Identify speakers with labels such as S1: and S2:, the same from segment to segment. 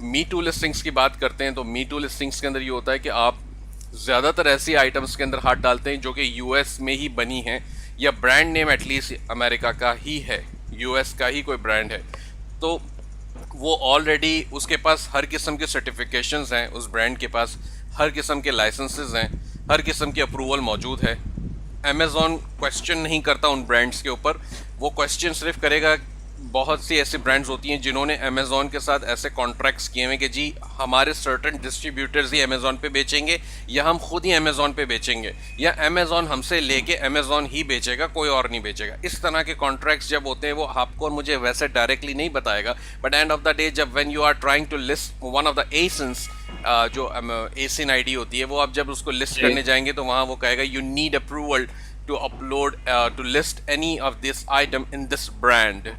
S1: Me to listings की बात करते हैं तो मी टू लिस्टिंग्स के अंदर ये होता है कि आप ज़्यादातर ऐसी आइटम्स के अंदर हाथ डालते हैं जो कि यूएस में ही बनी हैं या ब्रांड नेम एटलीस्ट अमेरिका का ही है, यूएस का ही कोई ब्रांड है, तो वो ऑलरेडी उसके पास हर किस्म के सर्टिफिकेशंस हैं, उस ब्रांड के पास हर किस्म के लाइसेंसेस हैं, हर किस्म की अप्रूवल मौजूद है। अमेज़ॉन क्वेश्चन नहीं करता उन ब्रांड्स के ऊपर, वो क्वेश्चन सिर्फ करेगा, बहुत सी ऐसी ब्रांड्स होती हैं जिन्होंने अमेज़ॉन के साथ ऐसे कॉन्ट्रैक्ट्स किए हैं कि जी हमारे सर्टेन डिस्ट्रीब्यूटर्स ही अमेज़ॉन पे बेचेंगे या हम खुद ही अमेज़ॉन पे बेचेंगे या अमेज़ॉन हमसे लेके अमेज़ॉन ही बेचेगा, कोई और नहीं बेचेगा। इस तरह के कॉन्ट्रैक्ट्स जब होते हैं वो आपको और मुझे वैसे डायरेक्टली नहीं बताएगा, but end of the day जब when you are trying to list one of the ASINs, जो एसिन आईडी होती है, वो आप जब उसको लिस्ट करने जाएंगे तो वहाँ वो कहेगा you need approval to upload to list any of this item in this brand.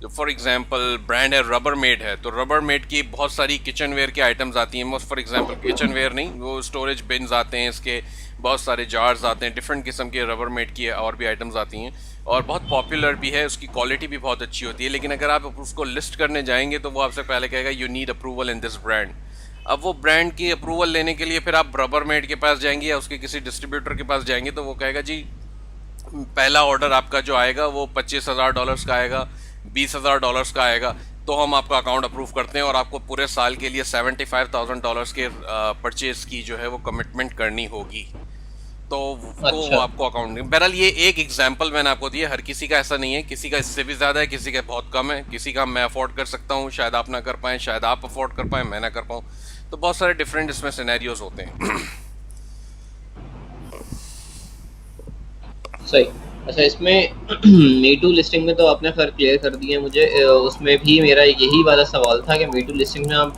S1: For example brand है रबरमेड है, तो रबरमेड की बहुत सारी किचन वेयर की आइटम्स आती हैं। फॉर एग्जांपल किचन वेयर नहीं, वो स्टोरेज बिन्स आते हैं, इसके बहुत सारे जार्स आते हैं, डिफरेंट किस्म के रबरमेड की और भी आइटम्स आती हैं और बहुत पॉपुलर भी है, उसकी क्वालिटी भी बहुत अच्छी होती है। लेकिन अगर आप उसको लिस्ट करने जाएंगे तो वो आपसे पहले कहेगा you need approval in this brand. अब वो ब्रांड की अप्रूवल लेने के लिए फिर आप रबरमेड के पास जाएंगे या उसके किसी डिस्ट्रीब्यूटर के पास जाएंगे तो वो कहेगा जी पहला ऑर्डर आपका जो आएगा वो $25,000 का आएगा, $20,000 का आएगा, तो हम आपका अकाउंट अप्रूव करते हैं और आपको पूरे साल के लिए $75,000 के परचेज की जो है वो कमिटमेंट करनी होगी, तो वो आपको अकाउंट। बहरहाल ये एक एग्जांपल मैंने आपको दिया, हर किसी का ऐसा नहीं है, किसी का इससे भी ज़्यादा है, किसी का बहुत कम है, किसी का मैं अफोर्ड कर सकता हूँ, शायद आप ना कर पाएँ, शायद आप अफोर्ड कर पाएँ, मैं ना कर पाऊँ, तो बहुत सारे डिफरेंट इसमें सिनेरियोज होते हैं।
S2: सही। अच्छा, इसमें मीटू लिस्टिंग में तो आपने खैर क्लियर कर दिया मुझे। उसमें भी मेरा यही वाला सवाल था कि मीटू लिस्टिंग में आप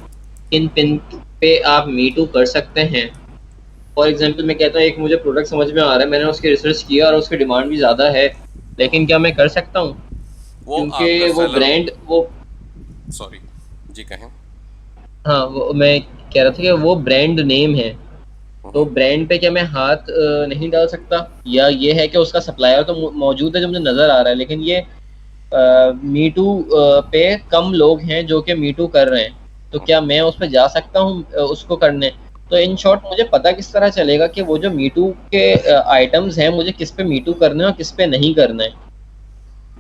S2: किन पिन पे आप मीटू कर सकते हैं। फॉर एग्जांपल मैं कहता हूँ एक मुझे प्रोडक्ट समझ में आ रहा है, मैंने उसकी रिसर्च किया और उसकी डिमांड भी ज़्यादा है, लेकिन क्या मैं कर सकता हूँ? क्योंकि वो ब्रांड वो
S1: सॉरी जी कहें।
S2: हाँ, वो मैं कह रहा था कि वो ब्रांड नेम है, तो ब्रांड पे क्या मैं हाथ नहीं डाल सकता, या ये है कि उसका सप्लायर तो मौजूद है जो मुझे नज़र आ रहा है, लेकिन ये मीटू पे कम लोग हैं जो कि मीटू कर रहे हैं, तो क्या मैं उस पर जा सकता हूँ उसको करने? तो इन शॉर्ट मुझे पता किस तरह चलेगा कि वो जो मीटू के आइटम्स हैं मुझे किस पे मीटू करना है और किस पे नहीं करना है?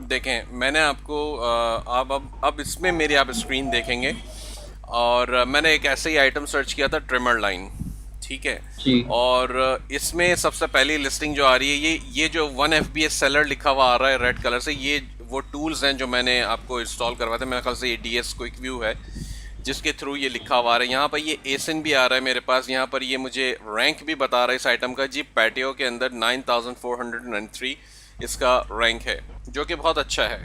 S1: देखें मैंने आपको अब इसमें मेरी आप स्क्रीन देखेंगे और मैंने एक ऐसे ही आइटम सर्च किया था, ट्रिमर लाइन, ठीक है,
S2: जी।
S1: और इसमें सबसे पहली लिस्टिंग जो आ रही है ये जो 1 FBA सेलर लिखा हुआ आ रहा है रेड कलर से, ये वो टूल्स हैं जो मैंने आपको इंस्टॉल करवाए थे, मेरे ख्याल से ये DS क्विक व्यू है जिसके थ्रू ये लिखा हुआ आ रहा है। यहाँ पर ये एसिन भी आ रहा है मेरे पास, यहाँ पर ये मुझे रैंक भी बता रहा है इस आइटम का जी, पैटियो के अंदर 9403 इसका रैंक है, जो कि बहुत अच्छा है।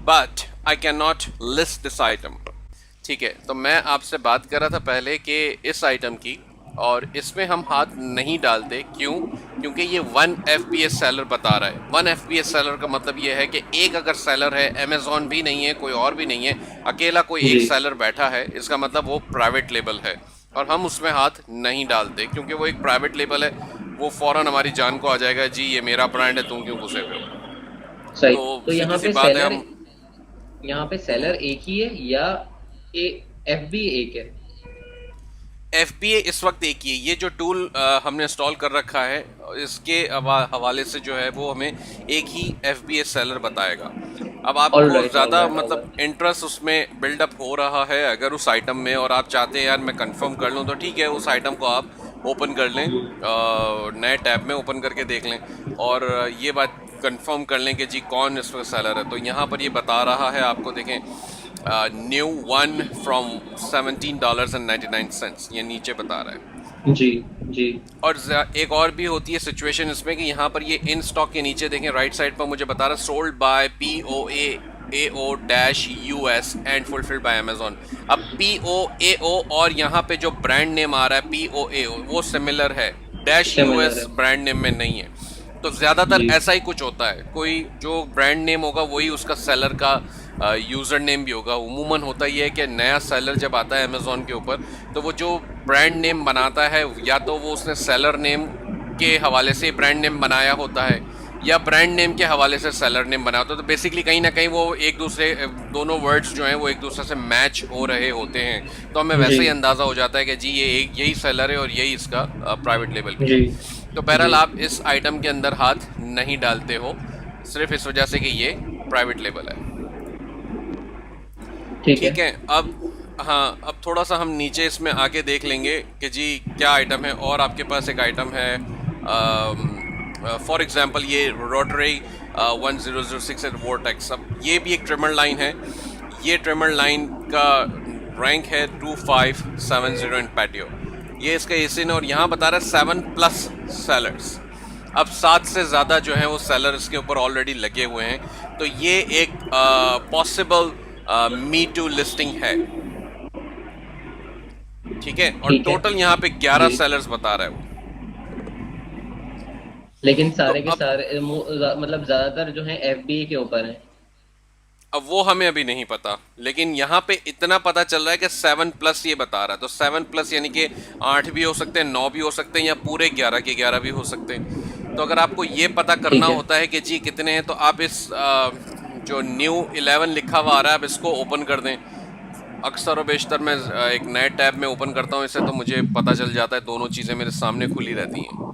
S1: But I can not list this item, ठीक है। तो मैं आपसे बात कर रहा था पहले कि इस आइटम की, और इसमें हम हाथ नहीं डालते, क्यों? क्योंकि ये 1 FBA सेलर बता रहा है। 1 FBA सेलर का मतलब ये है कि एक अगर सेलर है, अमेज़ॉन भी नहीं है, कोई और भी नहीं है, अकेला कोई एक सेलर बैठा है, इसका मतलब वो प्राइवेट लेबल है और हम उसमें हाथ नहीं डालते, क्योंकि वो एक प्राइवेट लेबल है, वो फ़ौरन हमारी जान को आ जाएगा जी ये मेरा ब्रांड है, तुम क्यों घुसे हुए हो।
S2: सही।
S1: तो
S2: यहाँ
S1: सीधी सी
S2: पे
S1: बात है,
S2: सेलर
S1: हम
S2: यहाँ पे सेलर एक ही है या FBA एक है?
S1: FBA इस वक्त एक ही है। ये जो टूल हमने इंस्टॉल कर रखा है इसके हवाले से जो है वो हमें एक ही FBA सेलर बताएगा। अब आपको ज़्यादा मतलब इंटरेस्ट उसमें बिल्डअप हो रहा है अगर उस आइटम में, और आप चाहते हैं यार मैं कंफर्म कर लूँ, तो ठीक है, उस आइटम को आप ओपन कर लें, नए टैब में ओपन करके देख लें और ये बात कंफर्म कर लें कि जी कौन इसमें सेलर है। तो यहाँ पर ये बता रहा है आपको, देखें, न्यू वन फ्रॉम $17.99, ये नीचे बता रहा है
S2: जी जी।
S1: और एक और भी होती है सिचुएशन इसमें कि यहाँ पर ये इन स्टॉक के नीचे देखें राइट साइड पर मुझे बता रहा है sold by POAO-US and fulfilled by Amazon. अब POAO और यहाँ पे जो ब्रांड नेम आ रहा है POAO वो सिमिलर है, -US ब्रांड नेम में नहीं है। तो ज़्यादातर ऐसा ही कुछ होता है, कोई जो ब्रांड नेम होगा वही उसका सेलर का यूज़र नेम भी होगा। उमूमन होता ही है कि नया सेलर जब आता है अमेज़ॉन के ऊपर तो वो जो ब्रांड नेम बनाता है या तो वो उसने सेलर नेम के हवाले से ब्रांड नेम बनाया होता है, या ब्रांड नेम के हवाले से सेलर नेम बना होता है। तो बेसिकली कहीं ना कहीं वो एक दूसरे, दोनों वर्ड्स जो हैं वो एक दूसरे से मैच हो रहे होते हैं, तो हमें
S2: जी
S1: वैसे ही अंदाज़ा हो जाता है कि जी ये एक यही सेलर है और यही इसका प्राइवेट लेबल भी
S2: जी
S1: है। तो बहरहाल
S2: जी।
S1: आप इस आइटम के अंदर हाथ नहीं डालते हो सिर्फ इस वजह से कि ये प्राइवेट लेबल है।
S2: ठीक है।
S1: ठीक है। अब हाँ, अब थोड़ा सा हम नीचे इसमें आके देख लेंगे कि जी क्या आइटम है। और आपके पास एक आइटम है फॉर एग्जांपल ये रोटरी 1006 वोर्टेक्स। अब ये भी एक ट्रिमर लाइन है। ये ट्रिमर लाइन का रैंक है 2570 इन पैटियो। ये इसका एसिन, और यहाँ बता रहा है 7+ सेलर्स। अब 7 से ज़्यादा जो है वो सेलर इसके ऊपर ऑलरेडी लगे हुए हैं। तो ये एक पॉसिबल मी टू लिस्टिंग है। ठीक है। और
S2: ठीक है।
S1: टोटल यहाँ पे 11
S2: जी।
S1: सेलर्स बता रहा है वो।
S2: लेकिन
S1: तो
S2: सारे के
S1: अब
S2: सारे मतलब ज्यादातर जो है एफबीए के ऊपर है।
S1: वो हमें अभी नहीं पता, लेकिन यहाँ पे इतना पता चल रहा है कि 7+ ये बता रहा है। तो 7+ यानी कि 8 भी हो सकते हैं, 9 भी हो सकते हैं, या पूरे 11 के 11 भी हो सकते हैं। तो अगर आपको ये पता करना
S2: ठीक है।
S1: होता है कि जी कितने हैं, तो आप इस जो न्यू 11 लिखा हुआ आ रहा है, आप इसको ओपन कर दें। अक्सर और बेशतर मैं एक नए टैब में ओपन करता हूँ इसे, तो मुझे पता चल जाता है, दोनों चीज़ें मेरे सामने खुली रहती हैं।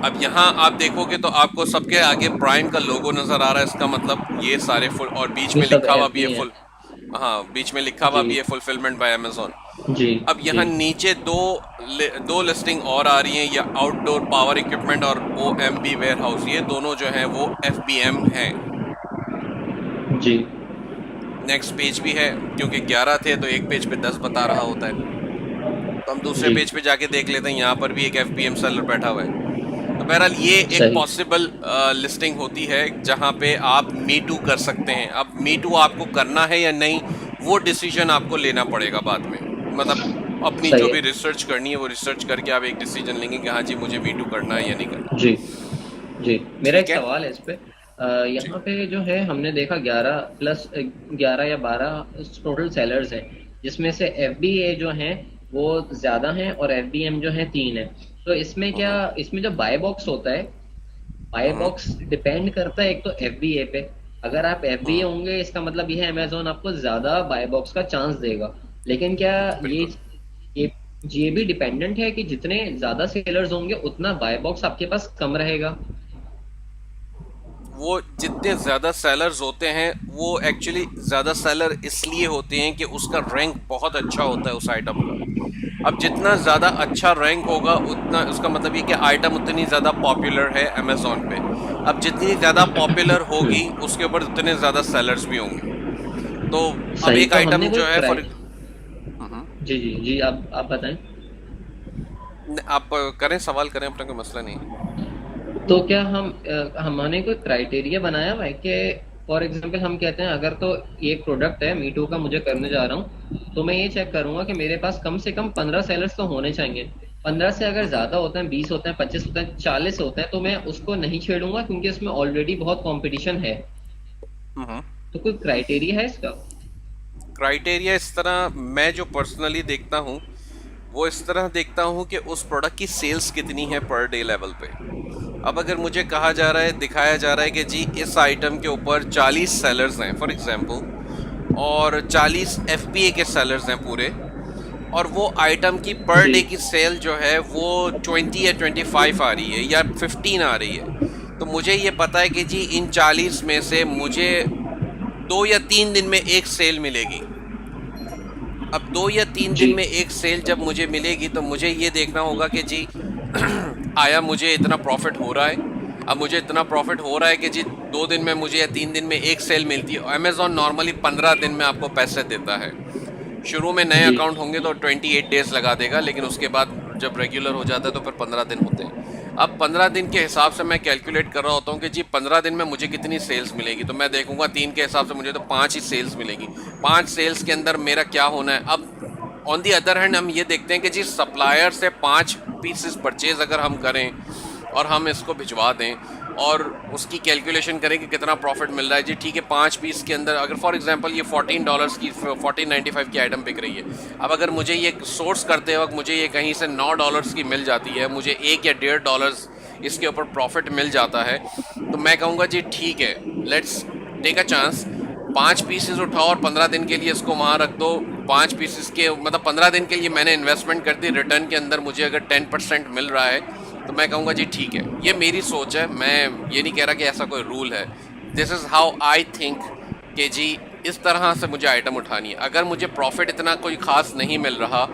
S1: अब यहाँ आप देखोगे तो आपको सबके आगे प्राइम का लोगो नजर आ रहा है। इसका मतलब ये सारे फुल, और बीच
S2: ये
S1: में
S2: सब
S1: लिखा हुआ भी है
S2: एफबीए
S1: फुल।
S2: है।
S1: हाँ, बीच में लिखा हुआ
S2: जी
S1: भी है फुलफिलमेंट बाय अमेजोन।
S2: जी
S1: अब
S2: जी
S1: यहाँ नीचे दो लिस्टिंग और आ रही हैं, या आउटडोर पावर इक्विपमेंट और OMB वेयर हाउस। ये दोनों जो हैं वो FBM हैं।
S2: जी।
S1: नेक्स्ट पेज भी है, क्योंकि 11 थे तो एक पेज पे 10 बता रहा होता है। तो हम दूसरे
S2: जी।
S1: पेज पे जाके देख लेते हैं, यहाँ पर भी एक FBM सेलर बैठा हुआ है। तो बहरहाल ये एक
S2: सही।
S1: पॉसिबल लिस्टिंग होती है जहां पे आप मी टू कर सकते हैं। अब मी टू आपको करना है या नहीं, वो डिसीजन आपको लेना पड़ेगा बाद में। मतलब अपनी जो
S2: सही
S1: भी
S2: है।
S1: रिसर्च करनी है वो रिसर्च करके आप एक डिसीजन लेंगे कि हाँ जी मुझे मी टू करना है या नहीं करना।
S2: जी जी। मेरा एक
S1: ठीक है
S2: सवाल है इस पे।
S1: जी।
S2: यहाँ पे जो है हमने देखा 11 या 12 टोटल सेलर्स हैं, जिसमें से एफबीए जो हैं वो ज्यादा हैं और एफबीएम जो है 3 है। तो इसमें क्या,
S1: हम्म
S2: इसमें जो बाय बॉक्स होता है, बाय
S1: हम्म
S2: बॉक्स डिपेंड करता है एक तो एफबीए पे। अगर आप एफबीए
S1: हम्म,
S2: होंगे इसका मतलब ये है अमेजोन आपको ज्यादा बाय बॉक्स का चांस देगा। लेकिन क्या
S1: बिल्कुल।
S2: ये ये भी डिपेंडेंट है कि जितने ज्यादा सेलर्स होंगे उतना बाय बॉक्स आपके पास कम रहेगा।
S1: वो जितने ज़्यादा सेलर्स होते हैं वो एक्चुअली ज़्यादा सेलर इसलिए होते हैं कि उसका रैंक बहुत अच्छा होता है उस आइटम का। अब जितना ज़्यादा अच्छा रैंक होगा उतना, उसका मतलब ये कि आइटम उतनी ज़्यादा पॉपुलर है अमेज़ॉन पे। अब जितनी ज़्यादा पॉपुलर होगी उसके ऊपर उतने ज़्यादा सेलर्स भी होंगे। तो अब
S2: सही।
S1: एक
S2: तो
S1: आइटम
S2: हमने कोई
S1: जो है
S2: क्राइ
S1: फॉर,
S2: जी जी जी, आप बताएं।
S1: आप करें, सवाल करें, अपना कोई मसला नहीं है।
S2: तो क्या हमने कोई क्राइटेरिया बनाया हुआ है कि फॉर एग्जांपल हम कहते हैं अगर तो ये एक प्रोडक्ट है मीटू का मुझे करने जा रहा हूँ, तो मैं ये चेक करूंगा कि मेरे पास कम से कम 15 सेलर्स तो होने चाहिए। 15 से अगर ज्यादा होते हैं, 20 होते हैं, 25 होते हैं, 40 होते हैं, तो मैं उसको नहीं छेड़ूंगा क्योंकि उसमें ऑलरेडी बहुत कंपटीशन है।
S1: हम्म
S2: तो कोई क्राइटेरिया है इसका?
S1: क्राइटेरिया इस तरह मैं जो पर्सनली देखता हूँ वो इस तरह देखता हूँ कि उस प्रोडक्ट की सेल्स कितनी है पर डे लेवल पे। अब अगर मुझे कहा जा रहा है, दिखाया जा रहा है कि जी इस आइटम के ऊपर 40 सेलर्स हैं फॉर एग्जांपल, और 40 FBA के सेलर्स हैं पूरे, और वो आइटम की पर
S2: जी
S1: डे की सेल जो है वो 20 या 25 आ रही है या 15 आ रही है, तो मुझे ये पता है कि जी इन 40 में से मुझे 2 या 3 दिन में एक सेल मिलेगी। अब 2 या 3 दिन
S2: जी
S1: में एक सेल जब मुझे मिलेगी तो मुझे ये देखना होगा कि जी आया मुझे इतना प्रॉफिट हो रहा है। अब मुझे इतना प्रॉफिट हो रहा है कि जी 2 दिन में मुझे या 3 दिन में एक सेल मिलती है। अमेज़ॉन नॉर्मली 15 दिन में आपको पैसे देता है। शुरू में नए
S2: जी
S1: अकाउंट होंगे तो 28 डेज लगा देगा, लेकिन उसके बाद जब रेगुलर हो जाता है तो फिर 15 दिन होते हैं। अब 15 दिन के हिसाब से मैं कैलकुलेट कर रहा होता हूँ कि जी 15 दिन में मुझे कितनी सेल्स मिलेगी। तो मैं देखूंगा 3 के हिसाब से मुझे तो 5 ही सेल्स मिलेगी। 5 सेल्स के अंदर मेरा क्या होना है। अब ऑन दी अदर हैंड हम ये देखते हैं कि जी सप्लायर से 5 पीसेस परचेज अगर हम करें और हम इसको भिजवा दें और उसकी कैलकुलेशन करें कि कितना प्रॉफिट मिल रहा है। जी ठीक है, 5 पीस के अंदर अगर फॉर एग्जांपल ये $14 की 14.95 की आइटम बिक रही है, अब अगर मुझे ये सोर्स करते वक्त मुझे ये कहीं से $9 की मिल जाती है, मुझे 1 या $1.5 इसके ऊपर प्रॉफिट मिल जाता है, तो मैं कहूँगा जी ठीक है, let's take a chance. 5 pieces उठाओ और 15 दिन के लिए इसको वहाँ रख दो। 5 पीसेस के मतलब 15 दिन के लिए मैंने इन्वेस्टमेंट कर दी, रिटर्न के अंदर मुझे अगर 10% मिल रहा है तो मैं कहूँगा जी ठीक है। ये मेरी सोच है, मैं ये नहीं कह रहा कि ऐसा कोई रूल है। This is how I think कि जी इस तरह से मुझे आइटम उठानी है। अगर मुझे प्रॉफिट इतना कोई ख़ास नहीं मिल रहा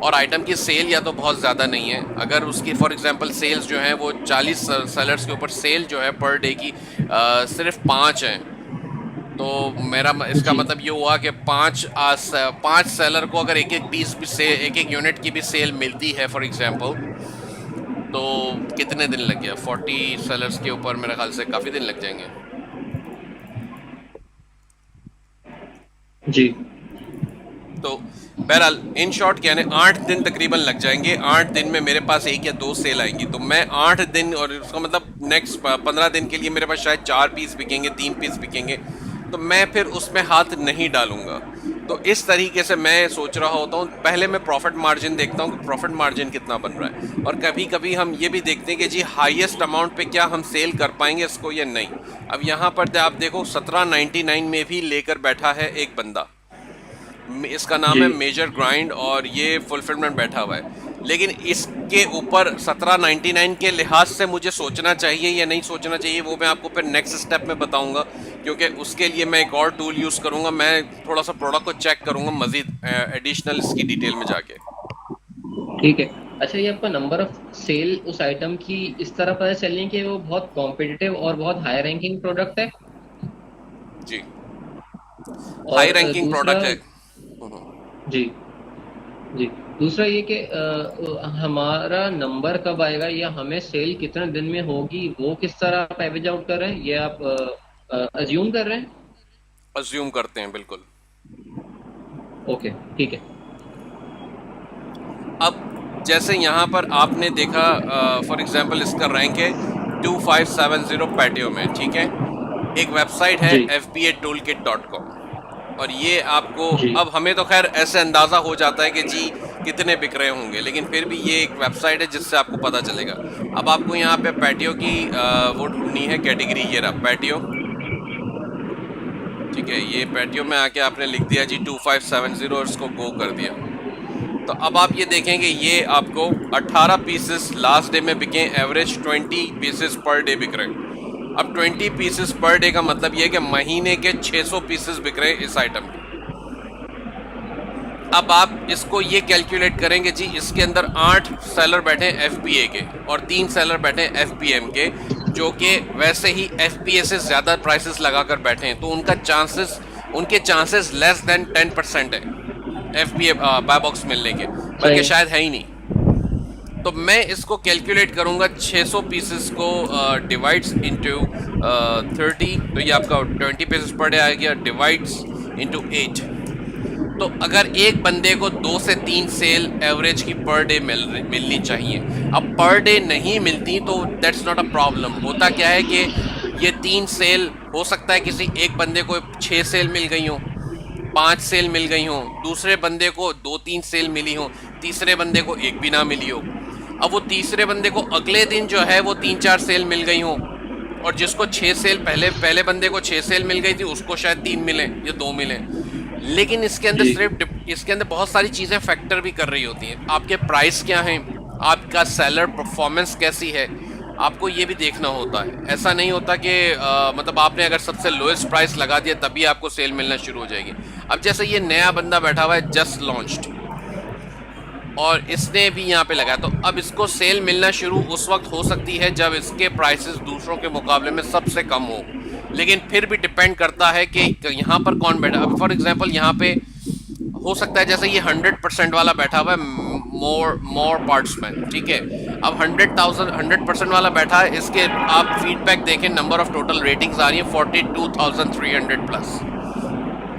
S1: और आइटम की सेल या तो बहुत ज़्यादा नहीं है, अगर उसकी फॉर एग्जांपल सेल्स जो हैं वो 40 सेलर्स के ऊपर सेल जो है पर डे की सिर्फ 5 हैं, तो मेरा इसका
S2: जी
S1: मतलब ये हुआ कि 5 सेलर को अगर एक एक पीस भी से एक एक यूनिट की भी सेल मिलती है फॉर एग्जांपल, तो कितने दिन लग गया? 40 सेलर्स के ऊपर मेरे ख्याल से काफ़ी दिन लग जाएंगे।
S2: जी
S1: तो बहरहाल इन शॉर्ट कहने 8 दिन तकरीबन लग जाएंगे। 8 दिन में मेरे पास 1 या 2 सेल आएंगी, तो मैं 8 दिन और उसका मतलब नेक्स्ट 15 दिन के लिए मेरे पास शायद 4 पीस बिकेंगे, 3 पीस बिकेंगे, तो मैं फिर उसमें हाथ नहीं डालूंगा। तो इस तरीके से मैं सोच रहा होता हूँ। पहले मैं प्रॉफिट मार्जिन देखता हूँ कि प्रॉफिट मार्जिन कितना बन रहा है, और कभी कभी हम ये भी देखते हैं कि जी हाईएस्ट अमाउंट पे क्या हम सेल कर पाएंगे इसको या नहीं। अब यहाँ पर आप देखो 17.99 में भी लेकर बैठा है एक बंदा, इसका नाम
S2: जी
S1: है मेजर ग्राइंड, और ये फुलफिलमेंट बैठा हुआ है। लेकिन इसके ऊपर 17.99 के लिहाज से मुझे सोचना चाहिए या नहीं सोचना चाहिए, वो मैं आपको फिर नेक्स्ट स्टेप में बताऊंगा, क्योंकि उसके लिए मैं एक और टूल यूज़ करूंगा। मैं थोड़ा सा प्रोडक्ट को चेक करूंगा मज़ीद एडिशनल इसकी डिटेल में जाके।
S2: ठीक है। अच्छा, ये आपका नंबर ऑफ सेल उस आइटम की इस तरह पता चलनी कि वो बहुत कॉम्पिटिटिव और बहुत हाई रैंकिंग प्रोडक्ट है।
S1: जी, हाई
S2: और
S1: रैंकिंग
S2: दूसरा,
S1: प्रोडक्ट है।
S2: जी जी, दूसरा ये कि हमारा नंबर कब आएगा या हमें सेल कितने दिन में होगी, वो किस तरह आप एवरेज आउट कर रहे हैं, ये आप अज्यूम कर रहे हैं।
S1: अज्यूम करते हैं बिल्कुल।
S2: ओके, ठीक है।
S1: अब जैसे यहाँ पर आपने देखा फॉर एग्जांपल इसका रैंक है 2570 पैटियो में, ठीक है। एक वेबसाइट है
S2: जी
S1: fbatoolkit.com, और ये आपको,
S2: जी
S1: अब हमें तो खैर ऐसे अंदाज़ा हो जाता है कि जी कितने बिक रहे होंगे, लेकिन फिर भी ये एक वेबसाइट है जिससे आपको पता चलेगा। अब आपको यहाँ पे पैटियो की वो ढूंढनी है कैटेगरी, ये रहा पैटियो, ठीक है। ये पैटियो में आके आपने लिख दिया जी 2570 और इसको गो कर दिया। तो अब आप ये देखेंगे ये आपको 18 पीसेस लास्ट डे में बिके, एवरेज 20 पीसेस पर डे बिक रहे हैं। अब 20 पीसेस पर डे का मतलब ये है कि महीने के 600 पीसेस बिक रहे हैं इस आइटम के। अब आप इसको ये कैलकुलेट करेंगे जी, इसके अंदर 8 सेलर बैठे हैं FBA के और 3 सेलर बैठे हैं FBM के, जो कि वैसे ही FBA से ज़्यादा प्राइसेस लगाकर बैठे हैं, तो उनके चांसेस लेस देन 10% है FBA बाय बॉक्स मिलने के, बल्कि
S2: सही।
S1: शायद है ही नहीं। तो मैं इसको कैलकुलेट करूंगा 600 पीसेस को डिवाइड्स इनटू 30, तो ये आपका 20 पीसेस पर डे आ गया, डिवाइड्स इनटू 8। तो अगर एक बंदे को 2 से 3 सेल एवरेज की पर डे मिलनी चाहिए। अब पर डे नहीं मिलती तो दैट्स नॉट अ प्रॉब्लम। होता क्या है कि ये 3 सेल हो सकता है किसी एक बंदे को 6 सेल मिल गई हो, 5 सेल मिल गई हो, दूसरे बंदे को 2-3 सेल मिली हो, तीसरे बंदे को एक भी ना मिली हो। अब वो तीसरे बंदे को अगले दिन जो है वो 3-4 सेल मिल गई हो, और जिसको 6 सेल पहले बंदे को 6 सेल मिल गई थी, उसको शायद 3 मिले या 2 मिले। लेकिन इसके अंदर
S2: जी
S1: इसके अंदर बहुत सारी चीज़ें फैक्टर भी कर रही होती हैं। आपके प्राइस क्या हैं, आपका सेलर परफॉर्मेंस कैसी है, आपको ये भी देखना होता है। ऐसा नहीं होता कि मतलब आपने अगर सबसे लोएस्ट प्राइस लगा दिया तभी आपको सेल मिलना शुरू हो जाएगी। अब जैसे ये नया बंदा बैठा हुआ है, जस्ट लॉन्च्ड, और इसने भी यहाँ पे लगाया, तो अब इसको सेल मिलना शुरू उस वक्त हो सकती है जब इसके प्राइसेस दूसरों के मुकाबले में सबसे कम हो। लेकिन फिर भी डिपेंड करता है कि यहाँ पर कौन बैठा। अब फॉर एग्जांपल यहाँ पे हो सकता है जैसे ये 100% वाला बैठा हुआ है, मोर पार्ट्स में, ठीक है। अब 100% वाला बैठा है, इसके आप फीडबैक देखें, नंबर ऑफ टोटल रेटिंग्स आ रही है 42,300 प्लस।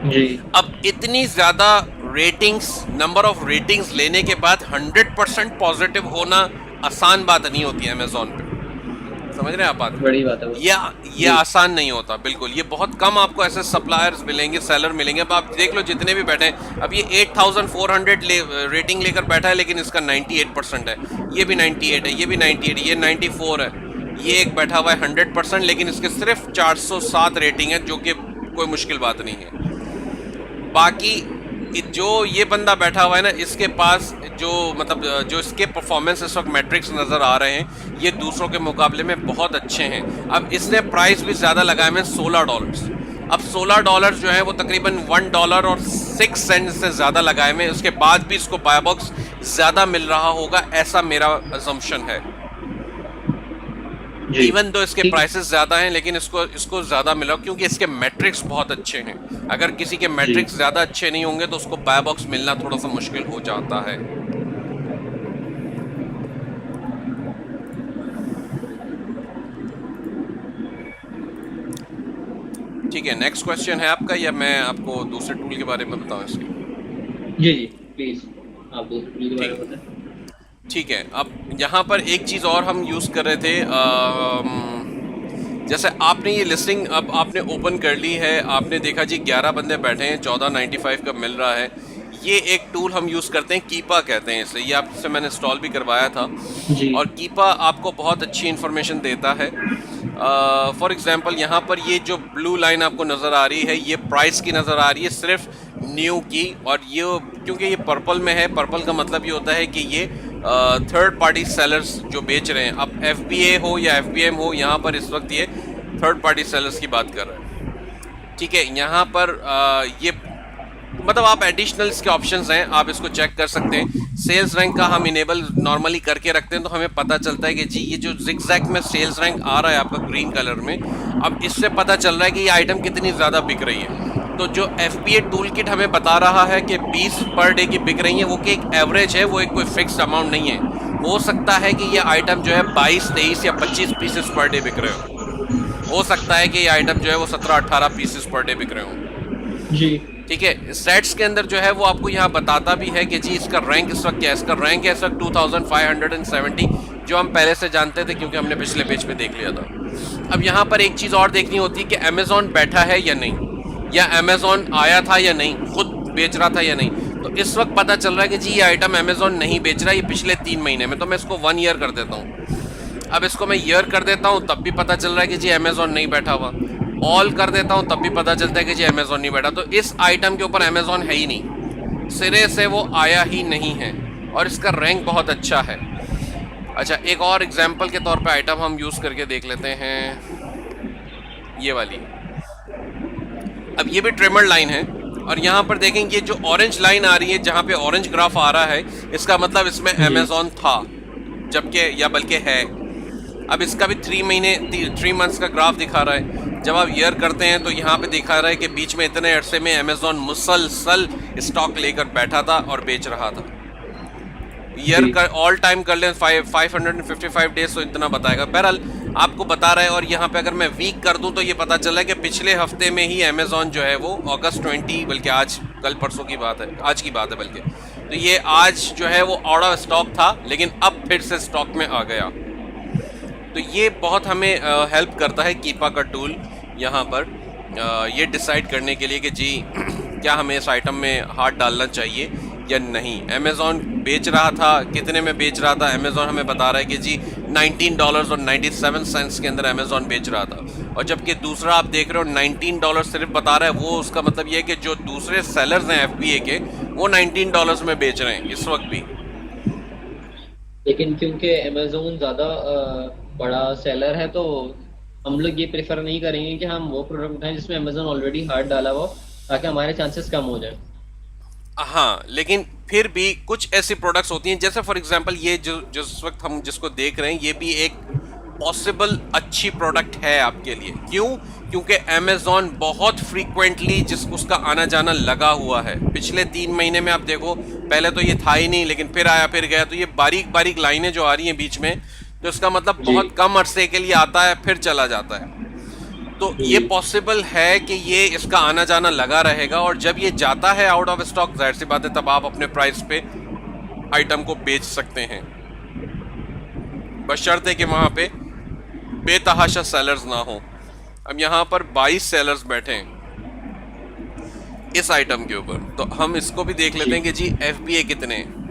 S2: जी
S1: अब इतनी ज़्यादा रेटिंग्स, नंबर ऑफ रेटिंग्स लेने के बाद 100% पॉजिटिव होना आसान बात नहीं होती है अमेज़ॉन पे। समझ रहे हैं आप बात?
S2: बड़ी बात है वो।
S1: ये
S2: जी
S1: आसान नहीं होता बिल्कुल। ये बहुत कम आपको ऐसे सप्लायर्स मिलेंगे, सेलर मिलेंगे। अब आप देख लो जितने भी बैठे हैं, अब ये 8400 रेटिंग लेकर बैठा है, लेकिन इसका 98% है, ये भी 98 है, ये भी 98, ये 94 है। ये एक बैठा हुआ है 100%, लेकिन इसके सिर्फ 407 रेटिंग है, जो कि कोई मुश्किल बात नहीं है। बाकी जो ये बंदा बैठा हुआ है ना, इसके पास जो मतलब जो इसके परफॉर्मेंस इस वक्त मैट्रिक्स नज़र आ रहे हैं, ये दूसरों के मुकाबले में बहुत अच्छे हैं। अब इसने प्राइस भी ज़्यादा लगाए हुए $16। अब $16 जो है वो तकरीबन $1 और 6 सेंट से ज़्यादा लगाए हुए हैं। उसके बाद भी इसको बाय बॉक्स ज़्यादा मिल रहा होगा, ऐसा मेरा अजम्पशन है।
S2: जी
S1: इवन दो इसके
S2: ठीक है।
S1: प्राइसेस ज़्यादा हैं, लेकिन इसको ज़्यादा मिला क्योंकि इसके मैट्रिक्स बहुत अच्छे हैं। अगर किसी के
S2: जी
S1: मैट्रिक्स ज़्यादा अच्छे नहीं होंगे तो उसको बाय बॉक्स मिलना थोड़ा सा मुश्किल हो जाता है। ठीक है, नेक्स्ट क्वेश्चन है आपका, या मैं आपको दूसरे टूल के बारे में बताऊं इसके?
S2: जी जी प्लीज, आप दूसरी के बारे में
S1: ठीक
S2: बताएं।
S1: ठीक है। अब यहाँ पर एक चीज़ और हम यूज़ कर रहे थे, जैसे आपने ये लिस्टिंग अब आपने ओपन कर ली है, आपने देखा जी 11 बंदे बैठे हैं, 14.95 का मिल रहा है। ये एक टूल हम यूज़ करते हैं, कीपा कहते हैं इसे। ये आपसे मैंने इंस्टॉल भी करवाया था,
S2: जी
S1: और कीपा आपको बहुत अच्छी इन्फॉर्मेशन देता है। फॉर एग्जांपल यहाँ पर ये जो ब्लू लाइन आपको नज़र आ रही है, ये प्राइस की नज़र आ रही है, सिर्फ न्यू की। और ये क्योंकि ये पर्पल में है, पर्पल का मतलब ये होता है कि ये थर्ड पार्टी सेलर्स जो बेच रहे हैं। अब FBA हो या FBM हो, यहाँ पर इस वक्त ये थर्ड पार्टी सेलर्स की बात कर रहे हैं। ठीक है, यहाँ पर ये मतलब आप एडिशनल इसके ऑप्शंस हैं, आप इसको चेक कर सकते हैं। सेल्स रैंक का हम इनेबल नॉर्मली करके रखते हैं, तो हमें पता चलता है कि जी ये जो जिगजैग में सेल्स रैंक आ रहा है आपका ग्रीन कलर में, अब इससे पता चल रहा है कि ये आइटम कितनी ज़्यादा बिक रही है। तो जो FBA टूल किट हमें बता रहा है कि 20 पर डे की बिक रही है, वो कि एक एवरेज है, वो एक कोई फिक्स्ड अमाउंट नहीं है। हो सकता है कि ये आइटम जो है 22, 23 या 25 पीसेस पर डे बिक रहे हो सकता है कि ये आइटम जो है वो 17-18 पीसेस पर डे बिक रहे हो।
S2: जी
S1: ठीक है, स्टैट्स के अंदर जो है वो आपको यहाँ बताता भी है कि जी इसका रैंक इस वक्त क्या है। इसका रैंक है इस वक्त 2570, जो हम पहले से जानते थे क्योंकि हमने पिछले पेज पे देख लिया था। अब यहाँ पर एक चीज़ और देखनी होती है कि अमेज़ॉन बैठा है या नहीं, या अमेज़ॉन आया था या नहीं, खुद बेच रहा था या नहीं। तो इस वक्त पता चल रहा है कि जी ये आइटम अमेज़ॉन नहीं बेच रहा, ये पिछले 3 महीने में। तो मैं इसको 1 ईयर कर देता हूँ। अब इसको मैं ईयर कर देता हूँ, तब भी पता चल रहा है कि जी अमेज़ॉन नहीं बैठा हुआ। ऑल कर देता हूँ, तब भी पता चलता है कि जी अमेज़ॉन नहीं बैठा। तो इस आइटम के ऊपर अमेज़ॉन है ही नहीं, सिरे से वो आया ही नहीं है, और इसका रैंक बहुत अच्छा है। अच्छा, एक और एग्जांपल के तौर पे आइटम हम यूज़ करके देख लेते हैं, ये वाली। अब ये भी ट्रिमर लाइन है, और यहाँ पर देखेंगे ये जो ऑरेंज लाइन आ रही है, जहाँ पे ऑरेंज ग्राफ आ रहा है, इसका मतलब इसमें अमेज़ॉन था, जबकि या बल्कि है। अब इसका भी 3 मंथ्स का ग्राफ दिखा रहा है। जब आप ईयर करते हैं तो यहाँ पे दिखा रहा है कि बीच में इतने अरसे में अमेज़ॉन मुसलसल स्टॉक लेकर बैठा था और बेच रहा था। ईयर कर ऑल टाइम कर लें 555 डेज, तो इतना बताएगा। बहरहाल आपको बता रहा है। और यहाँ पे अगर मैं वीक कर दूं तो ये पता चला है कि पिछले हफ्ते में ही अमेज़ॉन जो है वो अगस्त 20, बल्कि आज कल परसों की बात है, आज की बात है बल्कि, तो ये आज जो है वो आउट ऑफ स्टॉक था, लेकिन अब फिर से स्टॉक में आ गया। तो ये बहुत हमें हेल्प करता है कीपा का टूल यहाँ पर ये डिसाइड करने के लिए कि जी क्या हमें इस आइटम में हाथ डालना चाहिए या नहीं। अमेज़ॉन बेच रहा था, कितने में बेच रहा था? अमेज़ॉन हमें बता रहा है कि जी $19.97 के अंदर अमेज़ॉन बेच रहा था, और जबकि दूसरा आप देख रहे हो $19 सिर्फ बता रहा है। वो उसका मतलब ये है कि जो दूसरे सेलर्स हैं FBA के, वो $19 में बेच रहे हैं इस वक्त भी।
S2: लेकिन क्योंकि अमेज़ॉन ज़्यादा बड़ा सेलर है, तो हम लोग ये प्रेफर नहीं करेंगे कि हम वो प्रोडक्ट उठाएं जिसमें अमेज़ॉन ऑलरेडी हाथ डाला हो, ताकि हमारे चांसेस कम हो जाए।
S1: हाँ, लेकिन फिर भी कुछ ऐसी प्रोडक्ट्स होती हैं, जैसे फॉर एग्जांपल ये जो जिस वक्त हम जिसको देख रहे हैं, ये भी एक पॉसिबल अच्छी प्रोडक्ट है आपके लिए। क्यों? क्योंकि अमेज़ॉन बहुत फ्रीक्वेंटली उसका आना जाना लगा हुआ है। पिछले 3 महीने में आप देखो, पहले तो ये था ही नहीं, लेकिन फिर आया फिर गया। तो ये बारीक बारीक लाइनें जो आ रही हैं बीच में, तो इसका मतलब बहुत कम अरसे के लिए आता है फिर चला जाता है। तो ये पॉसिबल है कि ये इसका आना जाना लगा रहेगा, और जब ये जाता है आउट ऑफ स्टॉक, जाहिर सी बात है तब आप अपने प्राइस पे आइटम को बेच सकते हैं, बशर्ते कि वहाँ पे बेतहाशा सेलर्स ना हो। अब यहाँ पर 22 सेलर्स बैठे हैं इस आइटम के ऊपर, तो हम इसको भी देख लेते
S2: जी
S1: हैं कि जी FBA कितने हैं।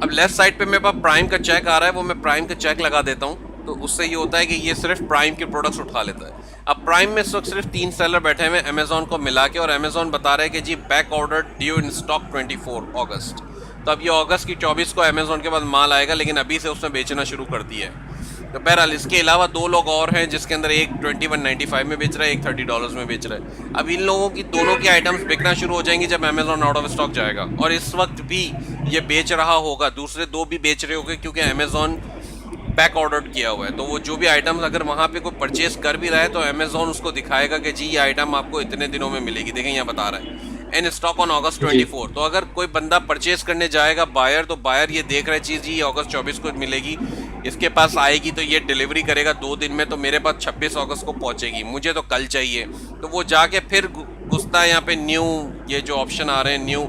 S1: अब लेफ्ट साइड पे मेरे पास प्राइम का चेक आ रहा है, वो मैं प्राइम का चेक लगा देता हूँ, तो उससे ये होता है कि ये सिर्फ प्राइम के प्रोडक्ट्स उठा लेता है। अब प्राइम में इस वक्त सिर्फ 3 सेलर बैठे हुए हैं अमेजोन को मिला के, और अमेजोन बता रहा है कि जी back order due in stock 24 August. तो अब ये अगस्त की 24 को अमेजोन के पास माल आएगा, लेकिन अभी से उसने बेचना शुरू कर दिया है। तो बहरहाल इसके अलावा 2 लोग और हैं, जिसके अंदर एक 21.95 में बेच रहा है, एक $30 में बेच रहा है। अब इन लोगों की दोनों की आइटम्स बिकना शुरू हो जाएंगी जब अमेजोन आउट ऑफ स्टॉक जाएगा, और इस वक्त भी ये बेच रहा होगा, दूसरे 2 भी बेच रहे होंगे, क्योंकि अमेजोन बैक ऑर्डर किया हुआ है। तो वो जो भी आइटम्स अगर वहाँ पे कोई परचेज कर भी रहा है, तो अमेजोन उसको दिखाएगा कि जी ये आइटम आपको इतने दिनों में मिलेगी। देखें यहाँ बता रहा है इन स्टॉक ऑन अगस्त 24। तो अगर कोई बंदा परचेज करने जाएगा बायर, तो बायर ये देख रहा है चीज़ जी अगस्त 24 को मिलेगी, इसके पास आएगी, तो ये डिलीवरी करेगा 2 दिन में, तो मेरे पास 26 अगस्त को पहुंचेगी, मुझे तो कल चाहिए। तो वो जाके फिर घुसता है यहाँ पे न्यू, ये जो ऑप्शन आ रहे हैं न्यू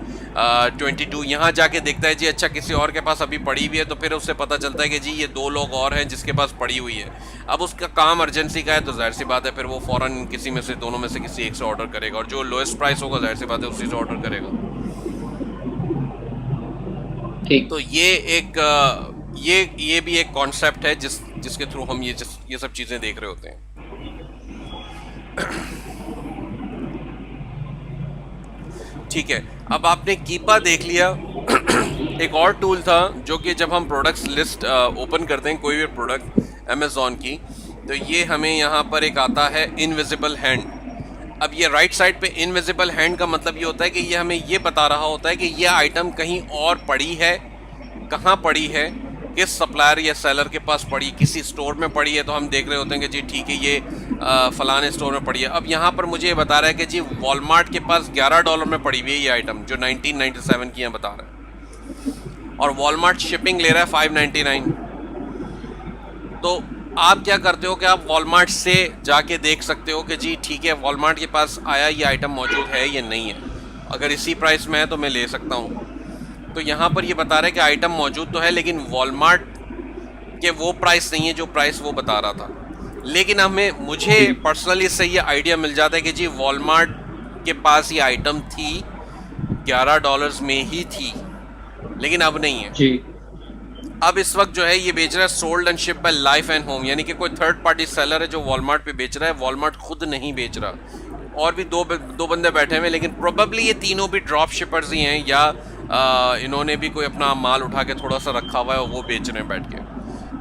S1: 22, यहाँ जाके देखता है जी अच्छा किसी और के पास अभी पड़ी हुई है, तो फिर उससे पता चलता है कि जी ये 2 लोग और हैं जिसके पास पड़ी हुई है। अब उसका काम अर्जेंसी का है, तो जाहिर सी बात है फिर वो फ़ौरन किसी में से, दोनों में से किसी एक से ऑर्डर करेगा, और जो लोएस्ट प्राइस होगा जाहिर सी बात है उसी से ऑर्डर करेगा।
S2: ठीक।
S1: तो ये एक ये भी एक कॉन्सेप्ट है जिसके थ्रू हम ये सब चीज़ें देख रहे होते हैं। ठीक है, अब आपने कीपा देख लिया। एक और टूल था जो कि जब हम प्रोडक्ट्स लिस्ट ओपन करते हैं कोई भी प्रोडक्ट अमेज़ॉन की, तो ये हमें यहाँ पर एक आता है इनविजिबल हैंड। अब ये राइट साइड पे इनविजिबल हैंड का मतलब ये होता है कि ये हमें ये बता रहा होता है कि ये आइटम कहीं और पड़ी है, कहाँ पड़ी है, किस सप्लायर या सेलर के पास पड़ी, किसी स्टोर में पड़ी है, तो हम देख रहे होते हैं कि जी ठीक है ये फलाने स्टोर में पड़ी है। अब यहाँ पर मुझे ये बता रहा है कि जी वॉलमार्ट के पास $11 में पड़ी हुई है ये आइटम, जो 1997 की है बता रहा है, और वॉलमार्ट शिपिंग ले रहा है 599। तो आप क्या करते हो कि आप वॉलमार्ट से जाके देख सकते हो कि जी ठीक है वॉलमार्ट के पास आया ये आइटम मौजूद है या नहीं है, अगर इसी प्राइस में है तो मैं ले सकता हूँ। तो यहाँ पर ये बता रहा है कि आइटम मौजूद तो है, लेकिन वॉलमार्ट के वो प्राइस नहीं है जो प्राइस वो बता रहा था। लेकिन मुझे पर्सनली इससे ये आइडिया मिल जाता है कि जी वॉलमार्ट के पास ये आइटम थी, $11 में ही थी, लेकिन अब नहीं है
S2: जी।
S1: अब इस वक्त जो है ये बेच रहा है sold and ship bye life and home, यानी कि कोई थर्ड पार्टी सेलर है जो वॉलमार्ट पे बेच रहा है, वॉलमार्ट खुद नहीं बेच रहा। और भी दो बंदे बैठे हुए हैं, लेकिन प्रोबेबली ये तीनों भी ड्रॉप शिपर्स ही हैं, या इन्होंने भी कोई अपना माल उठा के थोड़ा सा रखा हुआ है और वो बेच रहे हैं बैठ के।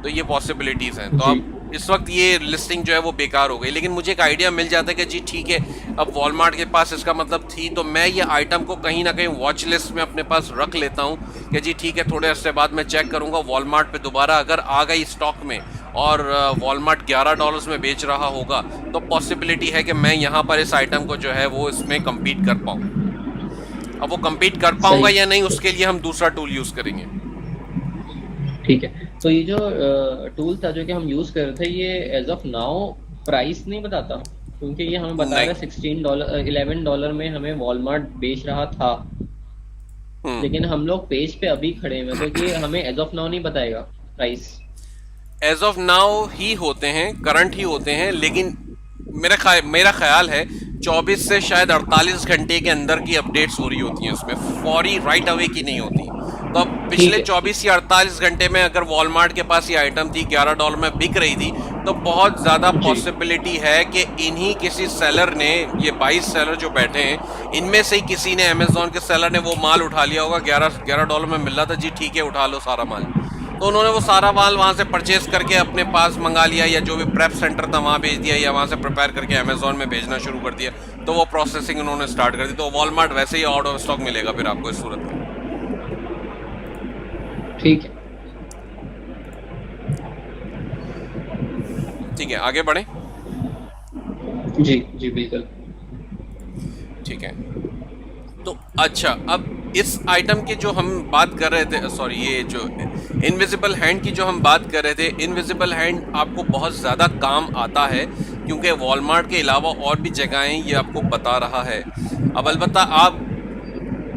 S1: तो ये पॉसिबिलिटीज़ हैं। तो अब इस वक्त ये लिस्टिंग जो है वो बेकार हो गई, लेकिन मुझे एक आइडिया मिल जाता है कि जी ठीक है अब वॉलमार्ट के पास इसका मतलब थी, तो मैं ये आइटम को कहीं ना कहीं वॉच लिस्ट में अपने पास रख लेता हूँ कि जी ठीक है थोड़े अर्से बाद मैं चेक करूँगा वॉलमार्ट पे दोबारा अगर आ गई स्टॉक में और वॉलमार्ट $11 में बेच रहा होगा, तो पॉसिबिलिटी है कि मैं यहाँ पर इस आइटम को जो है वो इसमें कम्पीट कर पाऊँ। अब वो कम्पीट कर पाऊँगा या नहीं, उसके लिए हम दूसरा टूल यूज़ करेंगे।
S2: ठीक है, तो ये जो टूल था जो कि हम यूज कर रहे थे, ये एज ऑफ नाउ प्राइस नहीं बताता, क्योंकि ये हमें बता रहा है $11 में हमें वॉलमार्ट बेच रहा था, लेकिन हम लोग पेज पे अभी खड़े हैं, तो ये हमें एज ऑफ नाउ नहीं बताएगा प्राइस।
S1: एज ऑफ नाउ ही होते हैं, करंट ही होते हैं, लेकिन मेरा ख्याल है 24 से शायद 48 घंटे के अंदर की अपडेट्स हो रही होती हैं उसमें, फौरी राइट अवे की नहीं होती। तो अब पिछले 24 या 48 घंटे में अगर वॉलमार्ट के पास ये आइटम थी $11 में बिक रही थी, तो बहुत ज़्यादा पॉसिबिलिटी है कि इन्हीं किसी सेलर ने, ये 22 सेलर जो बैठे हैं इनमें से ही किसी ने, अमेजोन के सेलर ने वो माल उठा लिया होगा। $11 में मिल रहा था, जी ठीक है उठा लो सारा माल, तो उन्होंने वो सारा माल वहाँ से परचेज करके अपने पास मंगा लिया, या जो भी प्रेप सेंटर था वहाँ भेज दिया, या वहाँ से प्रिपेयर करके अमेजोन में भेजना शुरू कर दिया, तो वो प्रोसेसिंग उन्होंने स्टार्ट कर दी। तो वॉलमार्ट वैसे ही आउट ऑफ स्टॉक मिलेगा फिर आपको इस सूरत में।
S2: ठीक है,
S1: ठीक है, आगे बढ़ें।
S2: जी जी बिल्कुल।
S1: ठीक है, तो अच्छा अब इस आइटम की जो हम बात कर रहे थे, सॉरी ये जो इनविजिबल हैंड की जो हम बात कर रहे थे, इनविजिबल हैंड आपको बहुत ज़्यादा काम आता है क्योंकि वॉलमार्ट के अलावा और भी जगहें ये आपको बता रहा है। अब अलबत्ता आप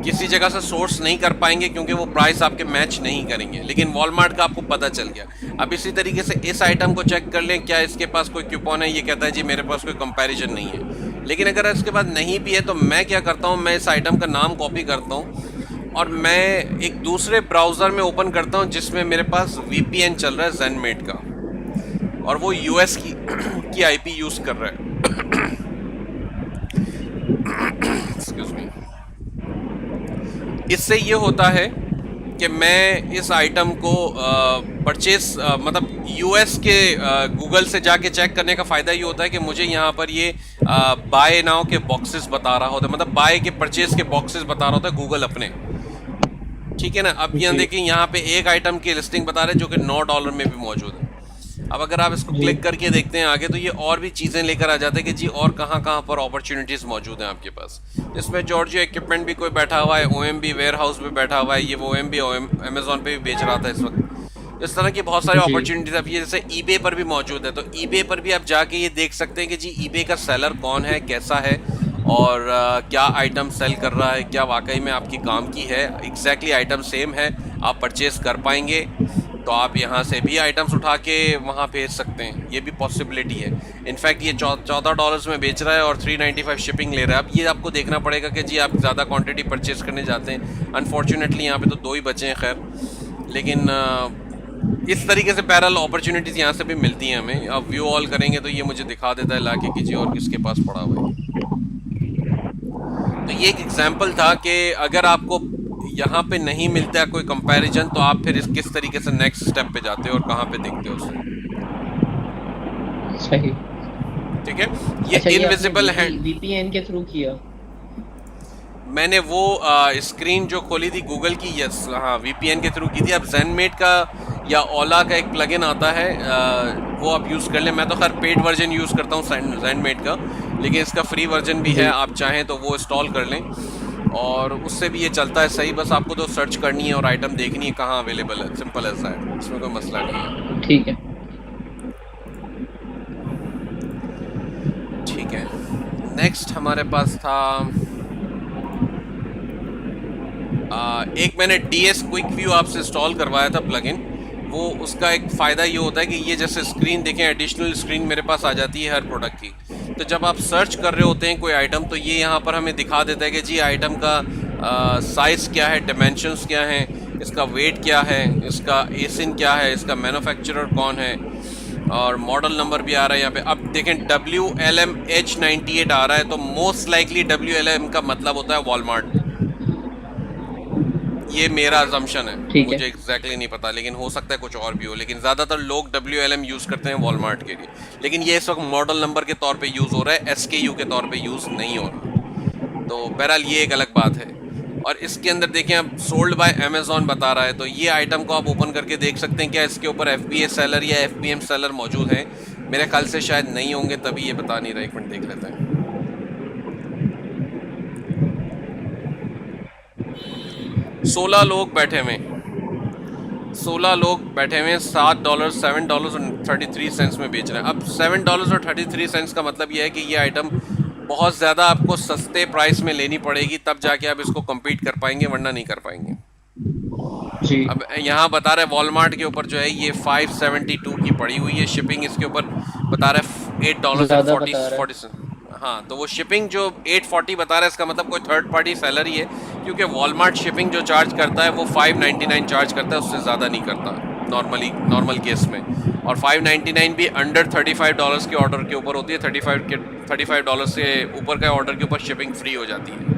S1: किसी जगह से सोर्स नहीं कर पाएंगे क्योंकि वो प्राइस आपके मैच नहीं करेंगे, लेकिन वॉलमार्ट का आपको पता चल गया। अब इसी तरीके से इस आइटम को चेक कर लें, क्या इसके पास कोई कूपन है? ये कहता है जी मेरे पास कोई कंपैरिजन नहीं है। लेकिन अगर इसके पास नहीं भी है तो मैं क्या करता हूँ, मैं इस आइटम का नाम कॉपी करता हूँ और मैं एक दूसरे ब्राउज़र में ओपन करता हूँ जिसमें मेरे पास VPN चल रहा है ज़ेनमेट का, और वो US की IP यूज़ कर रहा है। Excuse me. इससे ये होता है कि मैं इस आइटम को परचेस मतलब US के गूगल से जाके चेक करने का फ़ायदा ये होता है कि मुझे यहाँ पर ये बाय नाउ के बॉक्सेस बता रहा होता है, मतलब बाय के परचेस के बॉक्सेस बता रहा होता है गूगल अपने, ठीक है ना। अब यहाँ देखिए, यहाँ पे एक आइटम की लिस्टिंग बता रहे हैं जो कि $9 में भी मौजूद है। अब अगर आप इसको क्लिक करके देखते हैं आगे, तो ये और भी चीज़ें लेकर आ जाते हैं कि जी और कहाँ कहाँ पर अपॉर्चुनिटीज़ मौजूद हैं आपके पास। इसमें जॉर्जिया इक्विपमेंट भी कोई बैठा हुआ है, OMB वेयर हाउस भी बैठा हुआ है, ये वो OMB अमेजोन पे भी बेच रहा था इस वक्त। इस तरह की बहुत सारी अपॉर्चुनिटीज़ अब ये जैसे eBay पर भी मौजूद है, तो eBay पर भी आप जाके ये देख सकते हैं कि जी eBay का सेलर कौन है, कैसा है, और क्या आइटम सेल कर रहा है, क्या वाकई में आपकी काम की है, एग्जैक्टली आइटम सेम है, आप परचेस कर पाएंगे। तो आप यहाँ से भी आइटम्स उठा के वहाँ भेज सकते हैं, ये भी पॉसिबिलिटी है। इनफैक्ट ये $14 में बेच रहा है और $395 शिपिंग ले रहा है। अब ये आपको देखना पड़ेगा कि जी आप ज़्यादा क्वांटिटी परचेज करने जाते हैं। अनफॉर्चुनेटली यहाँ पे तो 2 ही बचे हैं खैर, लेकिन इस तरीके से पैरेलल अपॉर्चुनिटीज़ यहाँ से भी मिलती हैं हमें। अब व्यू ऑल करेंगे तो ये मुझे दिखा देता है लाके कि जी और किसके पास पड़ा हुआ है। तो ये एक एग्जाम्पल था कि अगर आपको यहाँ पे नहीं मिलता है कोई कंपैरिजन, तो आप फिर किस तरीके से नेक्स्ट स्टेप पे जाते हो और कहाँ पे देखते हो उसे।
S2: सही,
S1: ठीक है। ये इनविजिबल हैंड
S2: VPN के थ्रू किया
S1: मैंने वो स्क्रीन जो खोली थी गूगल की, यस हाँ, VPN के थ्रू की थी। अब ज़ेनमेट का या ओला का एक प्लगइन आता है, वो आप यूज़ कर लें। मैं तो खैर पेड वर्जन यूज़ करता हूँ ज़ेनमेट का, लेकिन इसका फ्री वर्जन भी है, आप चाहें तो वो इंस्टॉल कर लें और उससे भी ये चलता है सही। बस आपको तो सर्च करनी है और आइटम देखनी है कहाँ अवेलेबल है, सिंपल ऐसा है, इसमें कोई मसला नहीं है।
S2: ठीक है,
S1: ठीक है। नेक्स्ट हमारे पास था एक मैंने DS क्विक व्यू आपसे इंस्टॉल करवाया था प्लगइन। वो उसका एक फ़ायदा ये होता है कि ये जैसे स्क्रीन देखें, एडिशनल स्क्रीन मेरे पास आ जाती है हर प्रोडक्ट की। तो जब आप सर्च कर रहे होते हैं कोई आइटम, तो ये यहाँ पर हमें दिखा देता है कि जी आइटम का साइज़ क्या है, डायमेंशंस क्या हैं, इसका वेट क्या है, इसका एसिन क्या है, इसका मैन्युफैक्चरर कौन है, और मॉडल नंबर भी आ रहा है यहाँ पे। अब देखें WLM H98 आ रहा है, तो मोस्ट लाइकली WLM का मतलब होता है वॉलमार्ट। ये मेरा अजम्पशन है, मुझे एग्जैक्टली नहीं पता, लेकिन हो सकता है कुछ और भी हो, लेकिन ज़्यादातर लोग WLM यूज़ करते हैं वॉलमार्ट के लिए। लेकिन ये इस वक्त मॉडल नंबर के तौर पे यूज़ हो रहा है, SKU के तौर पे यूज़ नहीं हो रहा। तो बहरहाल ये एक अलग बात है। और इसके अंदर देखें, अब सोल्ड बाय अमेजोन बता रहा है, तो ये आइटम को आप ओपन करके देख सकते हैं क्या इसके ऊपर FBA सेलर या FBM सेलर मौजूद हैं। मेरे ख्याल से शायद नहीं होंगे, तभी ये बता नहीं रहा। एक मिनट देख लेते हैं। 16 लोग बैठे हुए हैं, 16 लोग बैठे हुए हैं, $7 $7.33 में बेच रहे हैं। अब $7.33 का मतलब ये है कि ये आइटम बहुत ज़्यादा आपको सस्ते प्राइस में लेनी पड़ेगी, तब जाके आप इसको compete कर पाएंगे, वरना नहीं कर पाएंगे जी। अब यहाँ बता रहा है वॉलमार्ट के ऊपर जो है ये 572 की पड़ी हुई है, शिपिंग इसके ऊपर बता रहा है $8.40। हाँ, तो वो शिपिंग जो 840 बता रहा है, इसका मतलब कोई थर्ड पार्टी सेलर ही है, क्योंकि वॉलमार्ट शिपिंग जो चार्ज करता है वो 599 चार्ज करता है, उससे ज़्यादा नहीं करता नॉर्मल केस में। और 599 भी अंडर $35 के ऑर्डर के ऊपर होती है, $35 से ऊपर का ऑर्डर के ऊपर शिपिंग फ्री हो जाती है।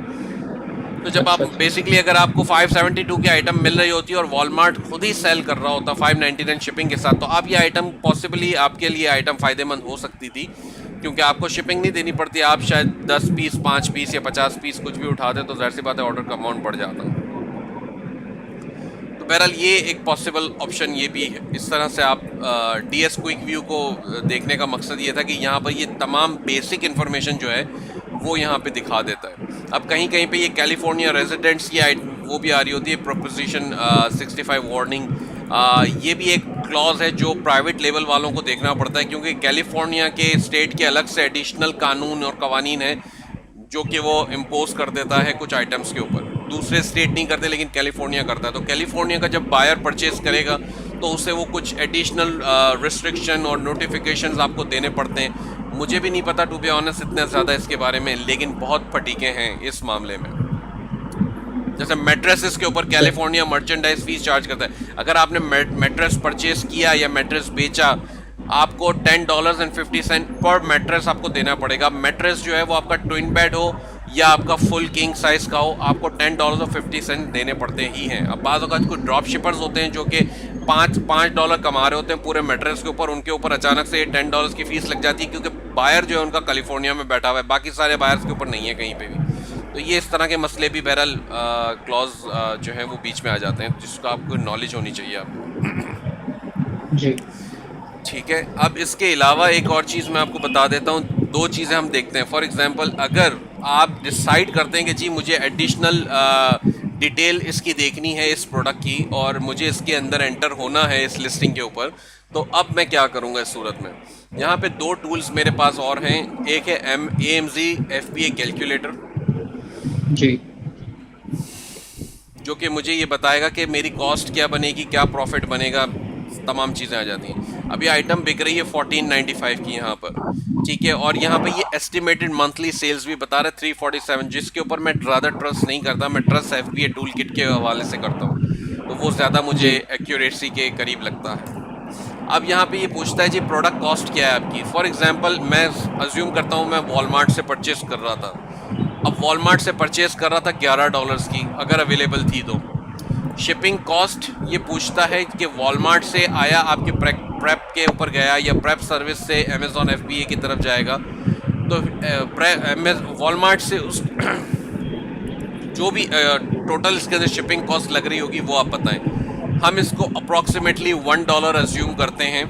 S1: तो जब आप बेसिकली अगर आपको 572 की आइटम मिल रही होती है और वॉलमार्ट खुद ही सेल कर रहा होता 599 शिपिंग के साथ, तो आप ये आइटम पॉसिबली आपके लिए आइटम फ़ायदेमंद हो सकती थी, क्योंकि आपको शिपिंग नहीं देनी पड़ती। आप शायद 10 पीस, 5 पीस या 50 पीस कुछ भी उठाते तो जाहिर सी बात है ऑर्डर का अमाउंट बढ़ जाता। तो बहरहाल ये एक पॉसिबल ऑप्शन ये भी है। इस तरह से आप DS क्विक व्यू को देखने का मकसद ये था कि यहाँ पर ये तमाम बेसिक इन्फॉर्मेशन जो है वो यहाँ पे दिखा देता है। अब कहीं कहीं पे ये कैलिफोर्निया रेजिडेंट्स की वो भी आ रही होती है, प्रोपोजिशन 65 वार्निंग। ये भी एक क्लॉज है जो प्राइवेट लेवल वालों को देखना पड़ता है, क्योंकि कैलिफोर्निया के स्टेट के अलग से एडिशनल कानून और कवानीन है जो कि वो इम्पोज कर देता है कुछ आइटम्स के ऊपर। दूसरे स्टेट नहीं करते लेकिन कैलिफोर्निया करता है। तो कैलिफोर्निया का जब बायर परचेज करेगा तो उसे वो कुछ एडिशनल रिस्ट्रिक्शन और नोटिफिकेशंस आपको देने पड़ते हैं। मुझे भी नहीं पता टू बी ऑनेस्ट इतना ज़्यादा इसके बारे में, लेकिन बहुत फटीके हैं इस मामले में। जैसे मैट्रेसेस के ऊपर कैलिफोर्निया मर्चेंडाइज फीस चार्ज करता है। अगर आपने मैट्रेस परचेज किया या मैट्रेस बेचा, आपको $10.50 पर मैट्रेस आपको देना पड़ेगा। मैट्रेस जो है वो आपका ट्विन बेड हो या आपका फुल किंग साइज का हो, आपको $10.50 देने पड़ते ही हैं। अब बाज़ औक़ात कुछ ड्रॉप शिपर्स होते हैं जो कि $5 कमा रहे होते हैं पूरे मैट्रेस के ऊपर, उनके ऊपर अचानक से $10 की फ़ीस लग जाती है, क्योंकि बायर जो है उनका कैलिफोर्निया में बैठा हुआ है, बाकी सारे बायर्स के ऊपर नहीं है कहीं पे भी। तो ये इस तरह के मसले भी बहरहाल क्लॉज जो है वो बीच में आ जाते हैं, जिसका आपको नॉलेज होनी चाहिए आपको।
S2: जी
S1: ठीक है। अब इसके अलावा एक और चीज़ मैं आपको बता देता हूँ। दो चीज़ें हम देखते हैं। फॉर एग्जांपल, अगर आप डिसाइड करते हैं कि जी मुझे एडिशनल डिटेल इसकी देखनी है इस प्रोडक्ट की और मुझे इसके अंदर एंटर होना है इस लिस्टिंग के ऊपर, तो अब मैं क्या करूँगा इस सूरत में। यहाँ पे दो टूल्स मेरे पास और हैं। एक है AMZ FBA कैलकुलेटर,
S2: जी
S1: जो कि मुझे ये बताएगा कि मेरी कॉस्ट क्या बनेगी, क्या प्रॉफिट बनेगा, तमाम चीज़ें आ जाती हैं। अभी आइटम बिक रही है 1495 की यहाँ पर, ठीक है। और यहाँ पे ये एस्टिमेटेड मंथली सेल्स भी बता रहा है 347, जिसके ऊपर मैं ज़्यादा ट्रस्ट नहीं करता। मैं ट्रस्ट FBA टूल किट के हवाले से करता हूँ, तो वो ज़्यादा मुझे एक्यूरेसी के करीब लगता है। अब यहाँ पे ये पूछता है जी प्रोडक्ट कॉस्ट क्या है आपकी। फॉर एग्जांपल, मैं अज्यूम करता हूँ मैं वॉलमार्ट से परचेस कर रहा था। अब वॉलमार्ट से परचेस कर रहा था $11 की, अगर अवेलेबल थी तो। शिपिंग कॉस्ट ये पूछता है कि वॉलमार्ट से आया, आपके प्रेप के ऊपर गया या प्रेप सर्विस से अमेज़ॉन FBA की तरफ जाएगा, तो वॉलमार्ट से उस जो भी टोटल इसके अंदर शिपिंग कॉस्ट लग रही होगी वो आप बताएं। हम इसको अप्रॉक्सीमेटली $1 अज्यूम करते हैं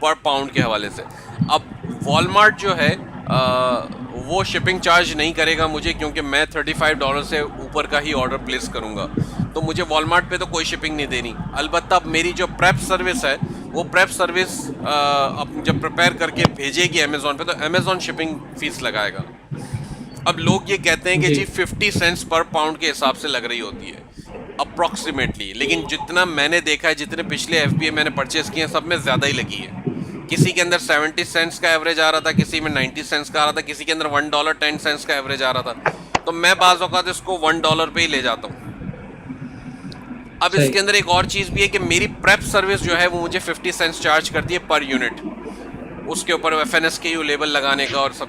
S1: पर पाउंड के हवाले से। अब वॉलमार्ट जो है वो शिपिंग चार्ज नहीं करेगा मुझे, क्योंकि मैं $35 से ऊपर का ही ऑर्डर प्लेस करूंगा, तो मुझे वॉलमार्ट पे तो कोई शिपिंग नहीं देनी। अलबत्ता अब मेरी जो प्रेप सर्विस है वो प्रेप सर्विस जब प्रिपेयर करके भेजेगी अमेज़ॉन पे, तो अमेज़ॉन शिपिंग फीस लगाएगा। अब लोग ये कहते हैं कि जी 50 सेंट्स पर पाउंड के हिसाब से लग रही होती है अप्रॉक्सीमेटली, लेकिन जितना मैंने देखा है, जितने पिछले FBA मैंने परचेस किए हैं, सब में ज़्यादा ही लगी है। किसी के अंदर 70 सेंट्स का एवरेज आ रहा था, किसी में 90 सेंट्स का आ रहा था, किसी के अंदर $1.10 का एवरेज आ रहा था। तो मैं बाज़ औक़ात इसको $1 पे ही ले जाता हूँ। अब इसके अंदर एक और चीज़ भी है कि मेरी प्रेप सर्विस जो है वो मुझे 50 सेंट्स चार्ज करती है पर यूनिट, उसके ऊपर FNSKU लेबल लगाने का और सब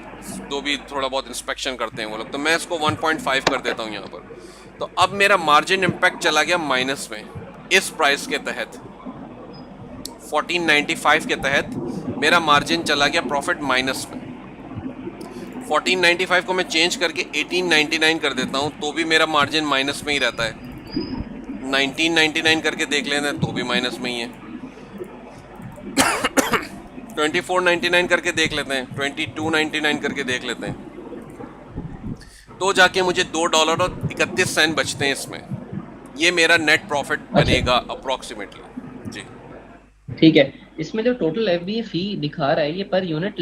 S1: तो भी थोड़ा बहुत इंस्पेक्शन करते हैं वो लोग। तो मैं इसको 1.5 कर देता हूँ यहाँ पर। तो अब मेरा मार्जिन इम्पैक्ट चला गया माइनस में। इस प्राइस के तहत 1495 के तहत मेरा मार्जिन चला गया प्रॉफिट माइनस में। 1495 को मैं चेंज करके 1899 कर देता हूँ तो भी मेरा मार्जिन माइनस में ही रहता है। 1999 करके देख लेते हैं तो भी माइनस में ही है। 2499 करके देख लेते हैं, 2299 करके देख लेते हैं, तो जाके मुझे $2.31 बचते हैं इसमें। ये मेरा नेट प्रॉफिट बनेगा अप्रॉक्सीमेटली। जी
S2: ठीक है। इसमें जो टोटल FBA फी दिखा रहा है ये पर यूनिट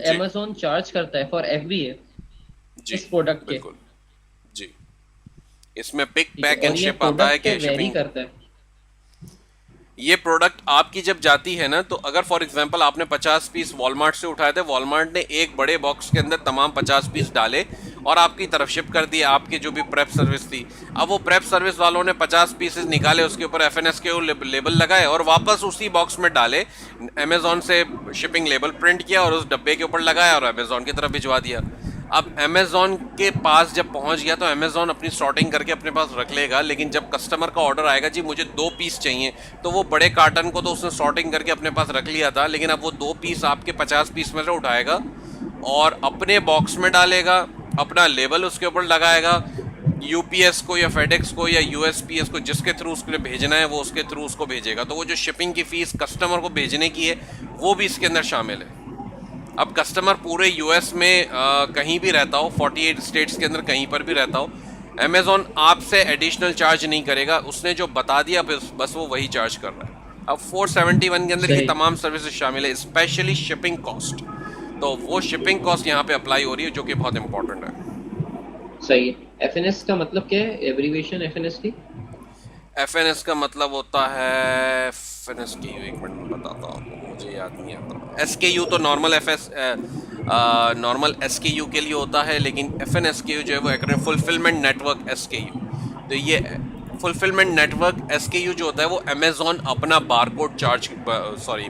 S2: अमेज़ॉन चार्ज करता है फॉर FBA इस प्रोडक्ट के।
S1: बिल्कुल जी। इसमें पिक पैक एंड शिप आता है कि शिपिंग
S2: करता है।
S1: ये प्रोडक्ट आपकी जब जाती है ना, तो अगर फॉर एग्जांपल आपने 50 पीस वॉलमार्ट से उठाए थे, वॉलमार्ट ने एक बड़े बॉक्स के अंदर तमाम 50 पीस डाले और आपकी तरफ शिप कर दिए, आपकी जो भी प्रेप सर्विस थी। अब वो प्रेप सर्विस वालों ने 50 पीसेस निकाले, उसके ऊपर FNSKU लेबल लगाए और वापस उसी बॉक्स में डाले, अमेज़ॉन से शिपिंग लेबल प्रिंट किया और उस डब्बे के ऊपर लगाया और अमेज़ॉन की तरफ भिजवा दिया। अब अमेज़ॉन के पास जब पहुंच गया तो अमेज़ॉन अपनी सॉर्टिंग करके अपने पास रख लेगा, लेकिन जब कस्टमर का ऑर्डर आएगा जी मुझे 2 पीस चाहिए, तो वो बड़े कार्टन को तो उसने सॉर्टिंग करके अपने पास रख लिया था, लेकिन अब वो 2 पीस आपके 50 पीस में से उठाएगा और अपने बॉक्स में डालेगा, अपना लेबल उसके ऊपर लगाएगा, UPS को या FedEx को या USPS को जिसके थ्रू उसको भेजना है वो उसके थ्रू उसको भेजेगा। तो वो जो शिपिंग की फ़ीस कस्टमर को भेजने की है वो भी इसके अंदर शामिल है। अब कस्टमर पूरे US में कहीं भी रहता हो, 48 स्टेट्स के अंदर कहीं पर भी रहता हो, अमेजोन आपसे एडिशनल चार्ज नहीं करेगा, उसने जो बता दिया बस वो वही चार्ज कर रहा है। अब 471 के अंदर ये
S2: सही
S1: तमाम सर्विसेज शामिल है, स्पेशली शिपिंग कॉस्ट। तो वो शिपिंग कॉस्ट यहाँ पे अप्लाई हो रही है, जो कि बहुत इंपॉर्टेंट है।
S2: सही है। एफएनएस का मतलब क्या है, एब्रीविएशन एफएनएस की?
S1: एफएनएस का मतलब होता है, एफएनएस की एक मिनट में बताता हूँ आपको, मुझे याद नहीं आता। एसकेयू तो नॉर्मल नॉर्मल एसकेयू के लिए होता है, लेकिन एफएनएसकेयू जो है वो एक्रोनिम फुलफिलमेंट नेटवर्क एसकेयू। तो ये फुलफिलमेंट नेटवर्क एसकेयू जो होता है वो अमेजोन अपना बारकोड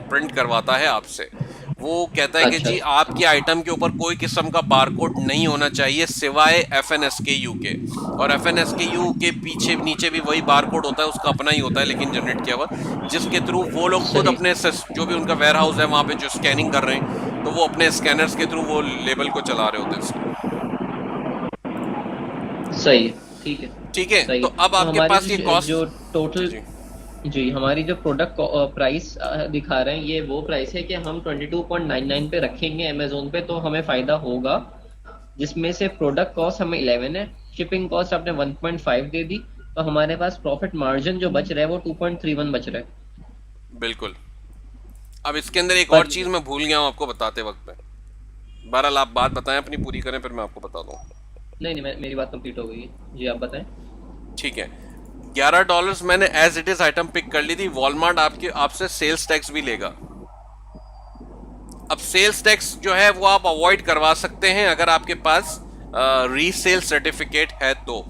S1: प्रिंट करवाता है आपसे। वो कहता है कि
S2: अच्छा
S1: जी
S2: अच्छा।
S1: आपकी आइटम के ऊपर कोई किस्म का बारकोड नहीं होना चाहिए सिवाय एफएनएसकेयू के। और एफएनएसकेयू के पीछे नीचे भी वही बारकोड होता है, उसका अपना ही होता है लेकिन जनरेट किया हुआ, जिसके थ्रू वो लोग खुद
S2: सही
S1: अपने जो भी उनका वेयर हाउस है वहाँ पे जो स्कैनिंग कर रहे हैं, तो वो अपने स्कैनर्स के थ्रू वो लेबल को चला रहे होते हैं इसको।
S2: सही है। ठीक है।
S1: ठीक है,
S2: सही
S1: तो
S2: है।
S1: अब
S2: तो
S1: आपके
S2: हमारी
S1: पास ये
S2: जो
S1: कॉस्ट। जी
S2: टोटल,
S1: जी
S2: जी हमारी जो प्रोडक्ट प्राइस दिखा रहे हैं, ये वो प्राइस है कि हम 22.99 पे रखेंगे अमेजोन पे, तो हमें फ़ायदा होगा। जिसमें से प्रोडक्ट कॉस्ट हमें 11 है, शिपिंग कॉस्ट आपने 1.5 दे दी, तो हमारे पास प्रॉफिट मार्जिन जो बच रहा है वो 2.31 बच रहा है।
S1: बिल्कुल। अब इसके अंदर एक और
S2: पर
S1: चीज़ मैं भूल गया हूँ आपको बताते वक्त में। बहरहाल आप बात बताएं अपनी पूरी करें, फिर मैं आपको बता दूँ।
S2: नहीं नहीं, मेरी बात कंप्लीट हो गई है जी, आप बताएं।
S1: ठीक है, $11 मैंने as it is item pick कर ली थी। वॉलमार्ट आपसे सेल्स टैक्स भी लेगा। अब सेल्स टैक्स जो है वो आप अवॉइड करवा सकते हैं अगर आपके पास रीसेल सर्टिफिकेट है तो।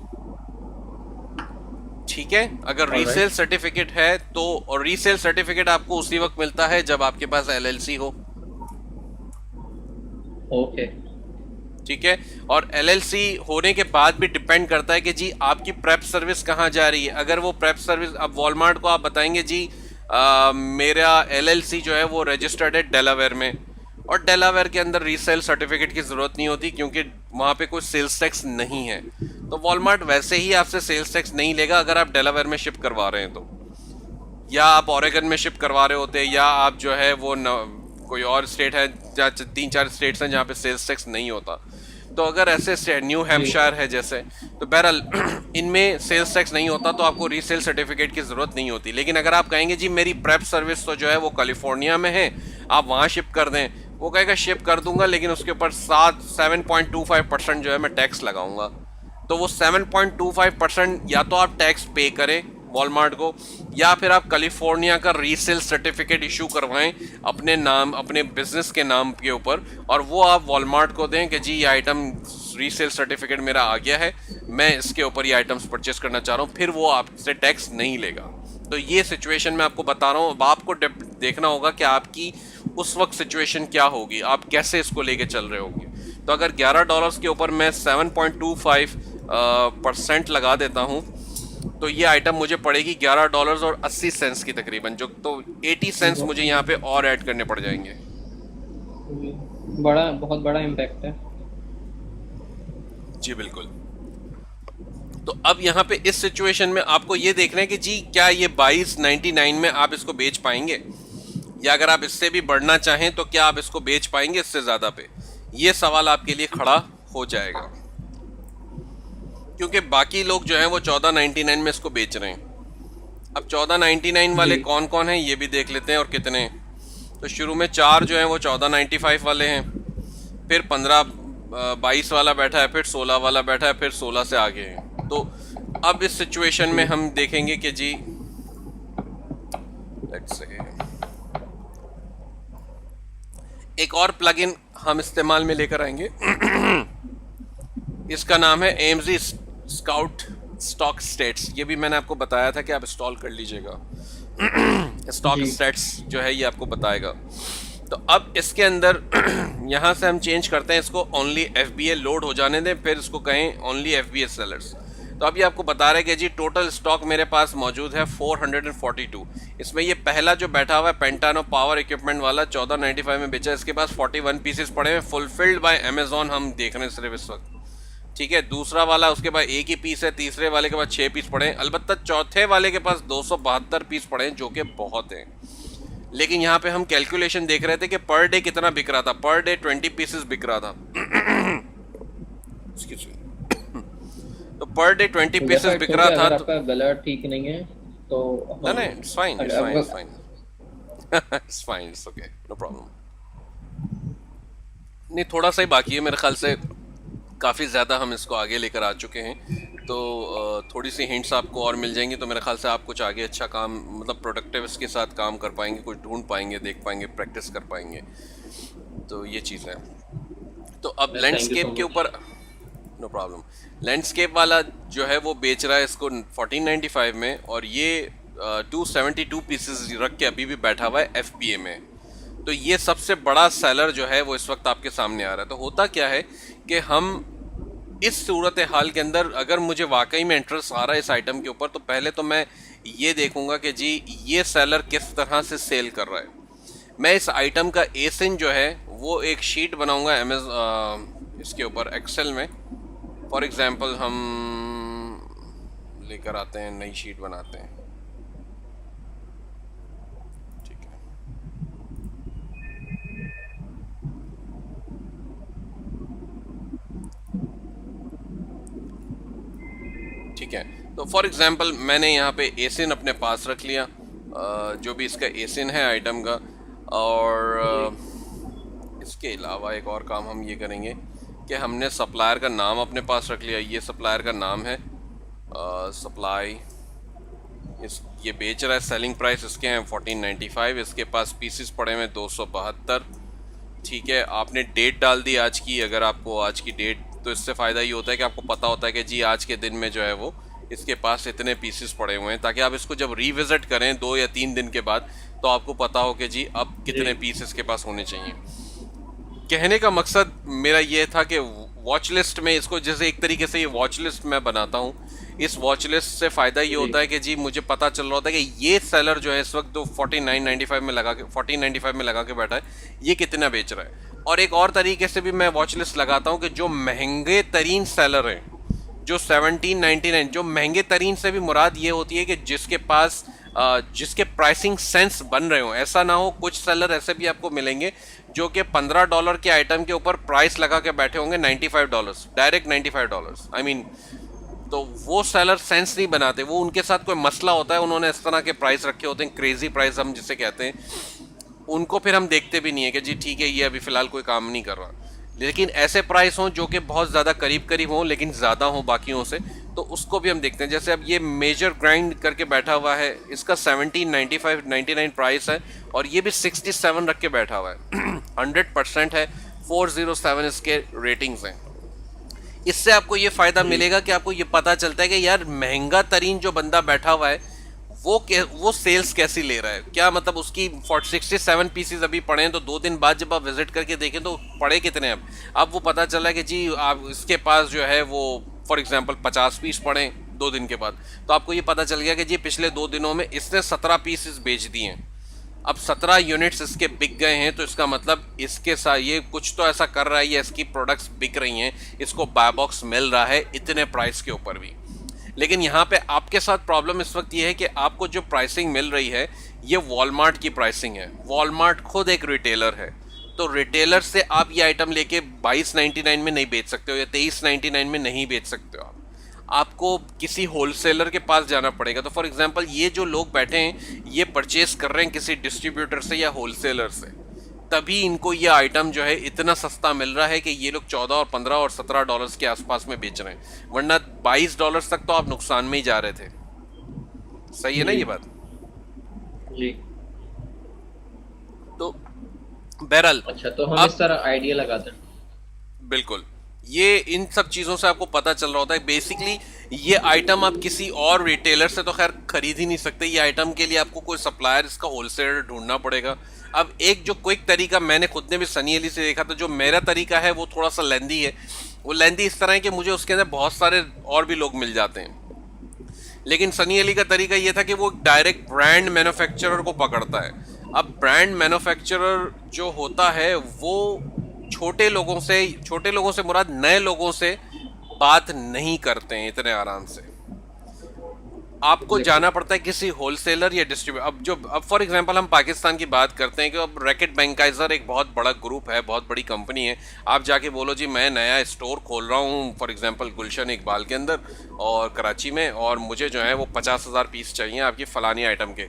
S1: ठीक है, अगर रीसेल
S2: ऑलराइट।
S1: सर्टिफिकेट है तो, और रीसेल सर्टिफिकेट आपको उसी वक्त मिलता है जब आपके पास एलएलसी हो।
S2: ओके।
S1: ठीक है, और एलएलसी होने के बाद भी डिपेंड करता है कि जी आपकी प्रेप सर्विस कहाँ जा रही है। अगर वो प्रेप सर्विस, अब वॉलमार्ट को आप बताएंगे जी मेरा एलएलसी जो है वो रजिस्टर्ड है डेलावेयर में, और डेलावेयर के अंदर रीसेल सर्टिफिकेट की ज़रूरत नहीं होती क्योंकि वहाँ पे कोई सेल्स टैक्स नहीं है। तो वॉलमार्ट वैसे ही आपसे सेल्स टैक्स नहीं लेगा अगर आप डेलावेयर में शिप करवा रहे हैं तो, या आप ओरेगन में शिप करवा रहे होते, या आप जो है वो कोई और स्टेट है, 3-4 स्टेट्स हैं जहाँ पे सेल्स टैक्स नहीं होता। तो अगर ऐसे न्यू
S2: जी।
S1: हैम्पशायर है जैसे, तो बहरहाल इनमें सेल्स टैक्स नहीं होता तो आपको रीसेल सर्टिफिकेट की ज़रूरत नहीं होती। लेकिन अगर आप कहेंगे जी मेरी प्रेप सर्विस तो जो है वो कैलिफोर्निया में है, आप वहाँ शिप कर दें, वो कहेगा शिप कर दूंगा लेकिन उसके ऊपर 7.25% जो है मैं टैक्स लगाऊंगा। तो वो 7.25% या तो आप टैक्स पे करें वॉलमार्ट को, या फिर आप कैलिफोर्निया का रीसेल सर्टिफिकेट इशू करवाएं अपने नाम, अपने बिजनेस के नाम के ऊपर, और वो आप वॉलमार्ट को दें कि जी ये आइटम रीसेल सर्टिफिकेट मेरा आ गया है, मैं इसके ऊपर ये आइटम्स परचेस करना चाह रहा हूँ, फिर वो आपसे टैक्स नहीं लेगा। तो ये सिचुएशन मैं आपको बता रहा हूँ। अब आपको देखना होगा कि आपकी उस वक्त सिचुएशन क्या होगी, आप कैसे इसको लेके चल रहे होंगे। तो अगर $11 के ऊपर मैं 7.25% लगा देता हूँ तो ये आइटम मुझे पड़ेगी $11.80 की तकरीबन, जो तो 80 सेंट्स मुझे यहाँ पे और ऐड करने पड़ जाएंगे।
S2: बड़ा, बहुत बड़ा इम्पैक्ट है।
S1: जी बिल्कुल। तो अब यहाँ पे इस सिचुएशन में आपको ये देखना है कि जी क्या ये 22.99 में आप इसको बेच पाएंगे, या अगर आप इससे भी बढ़ना चाहें तो क्या आप इसको बेच पाएंगे इससे ज़्यादा पे। ये सवाल आपके लिए खड़ा हो जाएगा, क्योंकि बाकी लोग जो हैं वो 14.99 में इसको बेच रहे हैं। अब 14.99 वाले
S2: जी।
S1: कौन कौन हैं ये भी देख लेते हैं और कितने हैं। तो शुरू में 4 जो हैं वो 14.95 वाले हैं, फिर 15-22 वाला बैठा है, फिर 16 वाला बैठा है, फिर 16 से आगे हैं। तो अब इस सिचुएशन में हम देखेंगे कि जी लेट्स से एक और प्लगइन हम इस्तेमाल में लेकर आएंगे। इसका नाम है AMZ स्काउट स्टॉक स्टेट्स। ये भी मैंने आपको बताया था कि आप इंस्टॉल कर लीजिएगा। स्टॉक
S2: जी।
S1: स्टेट्स जो है ये आपको बताएगा। तो अब इसके अंदर यहाँ से हम चेंज करते हैं इसको, ओनली FBA लोड हो जाने दें, फिर इसको कहें ओनली FBA सेलर्स। तो अब ये आपको बता रहा है कि जी टोटल स्टॉक मेरे पास मौजूद है 442। इसमें ये पहला जो बैठा हुआ है पेंटानो पावर इक्विपमेंट वाला 14.95 में बेचा, इसके पास 41 पीसेस पड़े हैं फुलफिल्ड बाय अमेजोन, हम देख रहे हैं सिर्फ इस वक्त। ठीक है, दूसरा वाला उसके पास 1 ही पीस है, तीसरे वाले के पास 6 पीस पड़े हैं, अलबत्ता चौथे वाले के पास 272 पीस पड़े हैं जो कि बहुत हैं। लेकिन यहाँ पे हम कैलकुलेशन देख रहे थे कि पर डे कितना बिक रहा था। पर डे 20 पीसेस बिक रहा था। तो पर डे 20
S2: तो जैसा
S1: पीसेस बिक
S2: क्योंकि
S1: रहा था
S2: अगर
S1: तो
S2: आपका गला ठीक नहीं है तो
S1: नहीं
S2: हम
S1: नहीं, it's fine, it's fine, it's
S2: अगर
S1: fine. It's fine, it's okay, no problem. नहीं, थोड़ा सा ही बाकी है मेरे ख्याल से, काफ़ी ज़्यादा हम इसको आगे लेकर आ चुके हैं। तो थोड़ी सी हिंट्स आपको और मिल जाएंगी तो मेरे ख्याल से आप कुछ आगे अच्छा काम, मतलब प्रोडक्टिव इसके साथ काम कर पाएंगे, कुछ ढूंढ पाएंगे, देख पाएंगे, प्रैक्टिस कर पाएंगे। तो ये चीज़ है। तो अब
S2: थैंक यू सो
S1: लैंडस्केप के
S2: मच।
S1: ऊपर, नो प्रॉब्लम। लैंडस्केप वाला जो है वो बेच रहा है इसको 1495 में, और ये 272 पीसेस रख के अभी भी बैठा हुआ है FBA में। तो ये सबसे बड़ा सेलर जो है वो इस वक्त आपके सामने आ रहा है। तो होता क्या है कि हम इस सूरत हाल के अंदर, अगर मुझे वाकई में इंटरेस्ट आ रहा है इस आइटम के ऊपर, तो पहले तो मैं ये देखूंगा कि जी ये सेलर किस तरह से सेल कर रहा है। मैं इस आइटम का एसिन जो है वो एक शीट बनाऊंगा इसके ऊपर एक्सेल में। फॉर एग्जांपल हम लेकर आते हैं, नई शीट बनाते हैं, ठीक है। ठीक है, तो फॉर एग्जांपल मैंने यहाँ पे एसिन अपने पास रख लिया, जो भी इसका एसिन है आइटम का। और
S2: जी
S1: इसके अलावा एक और काम हम ये करेंगे कि हमने सप्लायर का नाम अपने पास रख लिया। ये सप्लायर का नाम है सप्लाई, ये बेच रहा है, सेलिंग प्राइस इसके हैं 1495, इसके पास पीसेस पड़े हुए 272। ठीक है, आपने डेट डाल दी आज की। अगर आपको आज की डेट, तो इससे फ़ायदा ये होता है कि आपको पता होता है कि जी आज के दिन में जो है वो इसके पास इतने पीसेस पड़े हुए हैं, ताकि आप इसको जब रिविज़िट करें 2 या 3 दिन के बाद तो आपको पता हो कि जी अब कितने
S2: जी
S1: पीसेस के पास होने चाहिए। कहने का मकसद मेरा ये था कि वॉच लिस्ट में इसको, जैसे एक तरीके से ये वॉच लिस्ट मैं बनाता हूँ, इस वॉच लिस्ट से फ़ायदा ये
S2: जी
S1: होता है कि जी मुझे पता चल रहा होता है कि ये सेलर जो है इस वक्त 4995 में लगा के 1495 में लगा के बैठा है, ये कितना बेच रहा है। और एक और तरीके से भी मैं वॉच लिस्ट लगाता हूँ कि जो महंगे तरीन सेलर हैं, जो 1799, जो महंगे तरीन से भी मुराद ये होती है कि जिसके पास जिसके प्राइसिंग सेंस बन रहे हो। ऐसा ना हो, कुछ सेलर ऐसे भी आपको मिलेंगे जो कि $15 के आइटम के ऊपर प्राइस लगा के बैठे होंगे $95, डायरेक्ट $95, आई मीन। तो वो सेलर सेंस नहीं बनाते, वो उनके साथ कोई मसला होता है, उन्होंने इस तरह के प्राइस रखे होते हैं, क्रेजी प्राइस हम जिसे कहते हैं। उनको फिर हम देखते भी नहीं है कि जी ठीक है ये अभी फ़िलहाल कोई काम नहीं कर रहा। लेकिन ऐसे प्राइस हों जो कि बहुत ज़्यादा करीब करीब हों लेकिन ज़्यादा हों बाकियों से, तो उसको भी हम देखते हैं। जैसे अब ये मेजर ग्राइंड करके बैठा हुआ है, इसका 1795 प्राइस है, और ये भी 67 रख के बैठा हुआ है। 100% है, 407 इसके रेटिंग्स हैं। इससे आपको ये फ़ायदा
S2: जी
S1: मिलेगा कि आपको ये पता चलता है कि यार महंगा तरीन जो बंदा बैठा हुआ है वो सेल्स कैसी ले रहा है, क्या मतलब उसकी 67 पीसीज अभी पड़े हैं, तो 2 दिन बाद जब आप विजिट करके देखें तो पड़े कितने हैं। अब वो पता चला कि जी आप इसके पास जो है वो फॉर एग्जांपल 50 पीस पड़े हैं 2 दिन के बाद, तो आपको ये पता चल गया कि जी पिछले 2 दिनों में इसने 17 पीसेस बेच दिए हैं। अब 17 यूनिट्स इसके बिक गए हैं, तो इसका मतलब इसके साथ ये कुछ तो ऐसा कर रहा है, ये इसकी प्रोडक्ट्स बिक रही हैं, इसको बाय बॉक्स मिल रहा है इतने प्राइस के ऊपर भी। लेकिन यहाँ पे आपके साथ प्रॉब्लम इस वक्त ये है कि आपको जो प्राइसिंग मिल रही है ये वॉलमार्ट की प्राइसिंग है। वॉलमार्ट खुद एक रिटेलर है, तो रिटेलर से आप ये आइटम लेके 2299 में नहीं बेच सकते हो या 2399 में नहीं बेच सकते हो। आपको किसी होलसेलर के पास जाना पड़ेगा। तो फॉर एग्जांपल ये जो लोग बैठे हैं ये परचेस कर रहे हैं किसी डिस्ट्रीब्यूटर से या होलसेलर से, तभी इनको ये आइटम जो है इतना सस्ता मिल रहा है कि ये लोग 14 और 15 और $17 के आसपास में बेच रहे हैं, वरना $22 तक तो आप नुकसान में ही जा रहे थे। सही है ना
S2: जी
S1: ये बात?
S2: जी।
S1: तो बहरहाल
S2: अच्छा, तो हम इस
S1: अब
S2: तरह आइडिया लगाते हैं।
S1: बिल्कुल, ये इन सब चीज़ों से आपको पता चल रहा होता है। बेसिकली ये आइटम आप किसी और रिटेलर से तो खैर खरीद ही नहीं सकते, ये आइटम के लिए आपको कोई सप्लायर, इसका होलसेलर ढूंढना पड़ेगा। अब एक जो क्विक तरीका मैंने खुद ने भी सनी अली से देखा था, जो मेरा तरीका है वो थोड़ा सा लेंदी है। वो लेंदी इस तरह है कि मुझे उसके अंदर बहुत सारे और भी लोग मिल जाते हैं, लेकिन सनी अली का तरीका ये था कि वो डायरेक्ट ब्रांड मैन्युफैक्चरर को पकड़ता है। अब ब्रांड मैन्युफैक्चरर जो होता है वो छोटे लोगों से मुराद नए लोगों से बात नहीं करते हैं इतने आराम से। आपको जाना पड़ता है किसी होलसेलर या डिस्ट्रीब्यूटर। अब फॉर एग्जांपल हम पाकिस्तान की बात करते हैं कि अब रैकेट बैंकाइजर एक बहुत बड़ा ग्रुप है, बहुत बड़ी कंपनी है। आप जाके बोलो जी मैं नया स्टोर खोल रहा हूँ फॉर एग्जांपल गुलशन इकबाल के अंदर और कराची में, और मुझे जो है वो 50,000 पीस चाहिए आपकी फलानी आइटम के,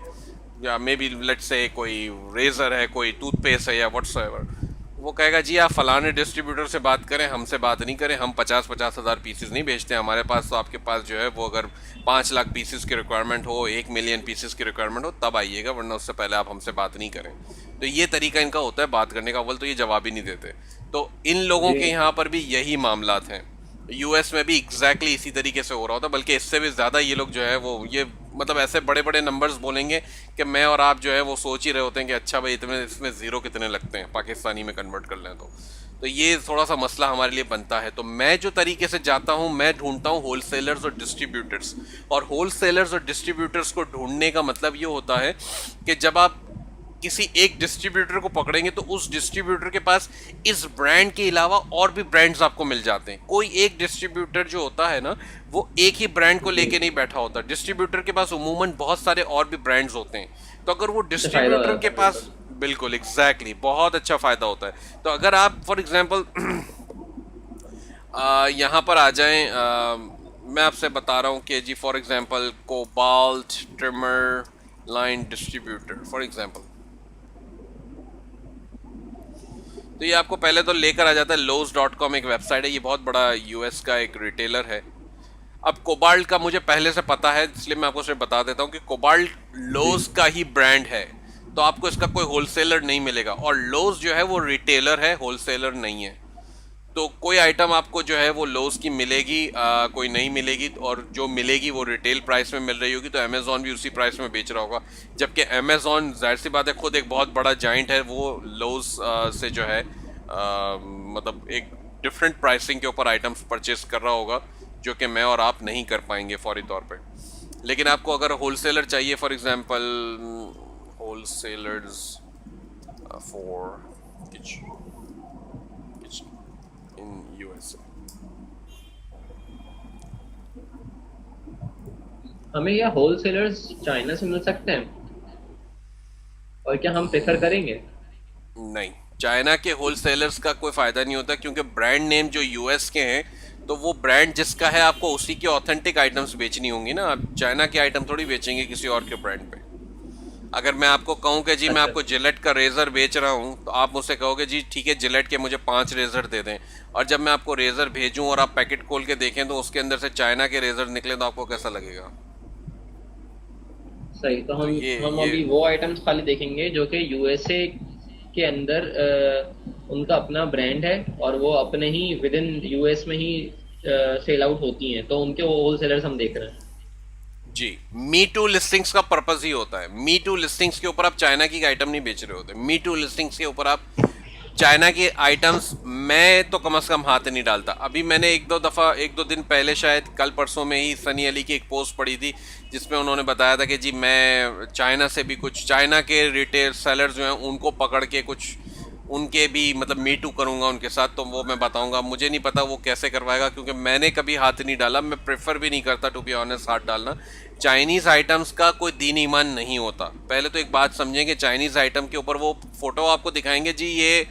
S1: या मे बी लेट से कोई रेजर है, कोई टूथपेस्ट है या व्हाट्सएवर। वो कहेगा जी आप फलाने डिस्ट्रीब्यूटर से बात करें, हमसे बात नहीं करें, हम 50,000 पीसेस नहीं बेचते हमारे पास। तो आपके पास जो है वो अगर 5 लाख पीसेस की रिक्वायरमेंट हो, 1 मिलियन पीसेस की रिक्वायरमेंट हो, तब आइएगा, वरना उससे पहले आप हमसे बात नहीं करें। तो ये तरीका इनका होता है बात करने का। अव्वल तो ये जवाब ही नहीं देते। तो इन लोगों
S2: जी
S1: के यहाँ पर भी यही मामलात हैं। यूएस में भी एग्जैक्टली इसी तरीके से हो रहा होता है, बल्कि इससे भी ज़्यादा ये लोग जो है वो ये मतलब ऐसे बड़े बड़े नंबर्स बोलेंगे कि मैं और आप जो है वो सोच ही रहे होते हैं कि अच्छा भाई इतने इसमें ज़ीरो कितने लगते हैं पाकिस्तानी में कन्वर्ट कर लें तो ये थोड़ा सा मसला हमारे लिए बनता है। तो मैं जो तरीके से जाता हूँ, मैं ढूंढता हूँ होलसेलर्स और डिस्ट्रीब्यूटर्स। और होलसेलर्स और डिस्ट्रीब्यूटर्स को ढूंढने का मतलब ये होता है कि जब आप किसी एक डिस्ट्रीब्यूटर को पकड़ेंगे तो उस डिस्ट्रीब्यूटर के पास इस ब्रांड के अलावा और भी ब्रांड्स आपको मिल जाते हैं। कोई एक डिस्ट्रीब्यूटर जो होता है ना, वो एक ही ब्रांड को लेके नहीं बैठा होता। डिस्ट्रीब्यूटर के पास उमूमन बहुत सारे और भी ब्रांड्स होते हैं। तो अगर वो
S2: इससे फायदा हो
S1: डिस्ट्रीब्यूटर के
S2: जाता है
S1: पास,
S2: बिल्कुल।
S1: बिल्कुल एग्जैक्टली बहुत अच्छा फायदा होता है। तो अगर आप फॉर एग्जांपल यहाँ पर आ जाएं, मैं आपसे बता रहा हूँ कि जी for example cobalt trimmer line distributor for example, तो ये आपको पहले तो लेकर आ जाता है lowe's.com, एक वेबसाइट है, ये बहुत बड़ा यूएस का एक रिटेलर है। अब कोबाल्ट का मुझे पहले से पता है, इसलिए मैं आपको सिर्फ बता देता हूँ कि कोबाल्ट
S2: जी
S1: लोज का ही ब्रांड है। तो आपको इसका कोई होलसेलर नहीं मिलेगा, और लोज जो है वो रिटेलर है, होलसेलर नहीं है। तो कोई आइटम आपको जो है वो लोस की मिलेगी, कोई नहीं मिलेगी, और जो मिलेगी वो रिटेल प्राइस में मिल रही होगी। तो अमेजोन भी उसी प्राइस में बेच रहा होगा, जबकि अमेजोन जाहिर सी बात है खुद एक बहुत बड़ा जाइंट है, वो लोस से जो है मतलब एक डिफरेंट प्राइसिंग के ऊपर आइटम्स परचेस कर रहा होगा, जो कि मैं और आप नहीं कर पाएंगे फौरी तौर पे। लेकिन आपको अगर होलसेलर चाहिए, for example wholesalers for in USA,
S2: हमें या होलसेलर्स चाइना से मिल सकते हैं, और क्या हम प्रेफर करेंगे?
S1: नहीं, चाइना के होलसेलर्स का कोई फ़ायदा नहीं होता, क्योंकि ब्रांड नेम जो यूएस के हैं, तो वो ब्रांड जिसका है आपको उसी की ऑथेंटिक आइटम्स बेचनी होंगी ना। आप चाइना के आइटम थोड़ी बेचेंगे किसी और के ब्रांड पे। अगर मैं आपको कहूँ कि जी मैं
S2: अच्छा
S1: आपको जिलेट का रेज़र बेच रहा हूँ, तो आप मुझसे कहोगे जी ठीक है जिलेट के मुझे 5 रेज़र दे दें, और जब मैं आपको रेज़र भेजूँ और आप पैकेट खोल के देखें तो उसके अंदर से चाइना के रेज़र निकले, तो आपको कैसा लगेगा?
S2: सही। तो
S1: तो
S2: हम हम
S1: ये
S2: अभी वो आइटम्स खाली देखेंगे जो कि यूएसए के अंदर उनका अपना ब्रांड है, और वो अपने ही विद इन यूएस में ही सेल आउट होती हैं, तो उनके वो होलसेलर्स हम देख रहे हैं।
S1: जी, मी टू लिस्टिंग्स का पर्पस ही होता है। मी टू लिस्टिंग्स के ऊपर आप चाइना की आइटम नहीं बेच रहे होते। मी टू लिस्टिंग्स के ऊपर आप चाइना के आइटम्स, मैं तो कम से कम हाथ नहीं डालता। अभी मैंने एक दो दिन पहले, शायद कल परसों में ही, सनी अली की एक पोस्ट पड़ी थी जिसमें उन्होंने बताया था कि जी मैं चाइना से भी कुछ चाइना के रिटेल सेलर्स जो हैं उनको पकड़ के कुछ उनके भी मतलब मी टू करूँगा उनके साथ। तो वो मैं बताऊँगा, मुझे नहीं पता वो कैसे करवाएगा, क्योंकि मैंने कभी हाथ नहीं डाला। मैं प्रेफर भी नहीं करता टू बी ऑनेस्ट हाथ डालना। चाइनीज़ आइटम्स का कोई दीन ईमान नहीं होता। पहले तो एक बात समझें कि चाइनीज़ आइटम के ऊपर वो फ़ोटो आपको दिखाएंगे जी, ये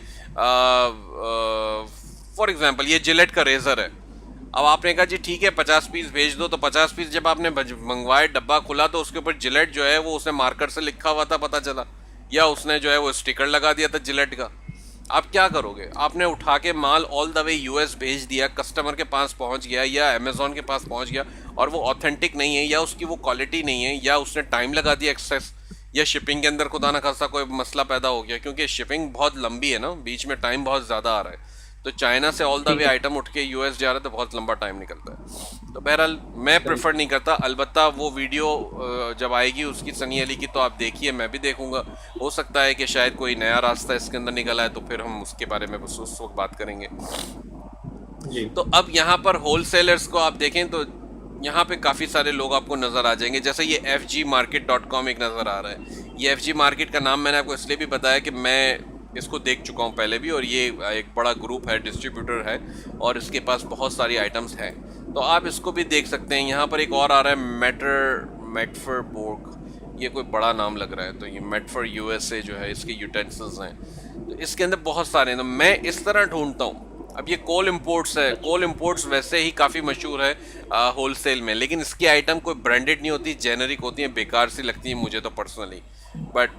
S1: फॉर एग्जांपल ये जिलेट का रेज़र है। अब आपने कहा जी ठीक है 50 पीस भेज दो, तो 50 पीस जब आपने मंगवाए, डब्बा खुला, तो उसके ऊपर जिलेट जो है वो उसने मार्कर से लिखा हुआ था, पता चला, या उसने जो है वो स्टिकर लगा दिया था जिलेट का। आप क्या करोगे? आपने उठा के माल ऑल द वे यूएस भेज दिया, कस्टमर के पास पहुंच गया या अमेजोन के पास पहुंच गया, और वो ऑथेंटिक नहीं है, या उसकी वो क्वालिटी नहीं है, या उसने टाइम लगा दिया एक्सेस, या शिपिंग के अंदर खुदा ना खासा कोई मसला पैदा हो गया, क्योंकि शिपिंग बहुत लंबी है ना, बीच में टाइम बहुत ज़्यादा आ रहा है। तो चाइना से ऑल द वे
S2: ठीक है।
S1: आइटम उठ के यूएस जा रहा है, तो बहुत लंबा टाइम निकलता है। तो बहरहाल मैं
S2: चल-
S1: प्रेफर नहीं करता। अलबत्ता वो वीडियो जब आएगी उसकी, सनी अली की, तो आप देखिए, मैं भी देखूंगा। हो सकता है कि शायद कोई नया रास्ता इसके अंदर निकल आए, तो फिर हम उसके बारे में बस उस वक्त बात करेंगे।
S2: जी
S1: तो अब यहाँ पर होलसेलर्स को आप देखें तो यहाँ पे काफ़ी सारे लोग आपको नज़र आ जाएंगे। जैसे ये fgmarket.com एक नज़र आ रहा है। ये FG मार्केट का नाम मैंने आपको इसलिए भी बताया कि मैं इसको देख चुका हूँ पहले भी, और ये एक बड़ा ग्रुप है, डिस्ट्रीब्यूटर है, और इसके पास बहुत सारी आइटम्स हैं। तो आप इसको भी देख सकते हैं। यहाँ पर एक और आ रहा है मेडफोर्ड, ये कोई बड़ा नाम लग रहा है। तो ये मेडफोर्ड यूएसए जो है, इसके यूटेंसिल्स हैं। तो इसके अंदर बहुत सारे हैं, तो मैं इस तरह ढूंढता हूँ। अब ये कोल इम्पोर्ट्स है, कोल इम्पोर्ट्स वैसे ही काफ़ी मशहूर है होलसेल में, लेकिन इसकी आइटम कोई ब्रांडेड नहीं होती, जेनरिक होती है, बेकार सी लगती है मुझे तो पर्सनली। बट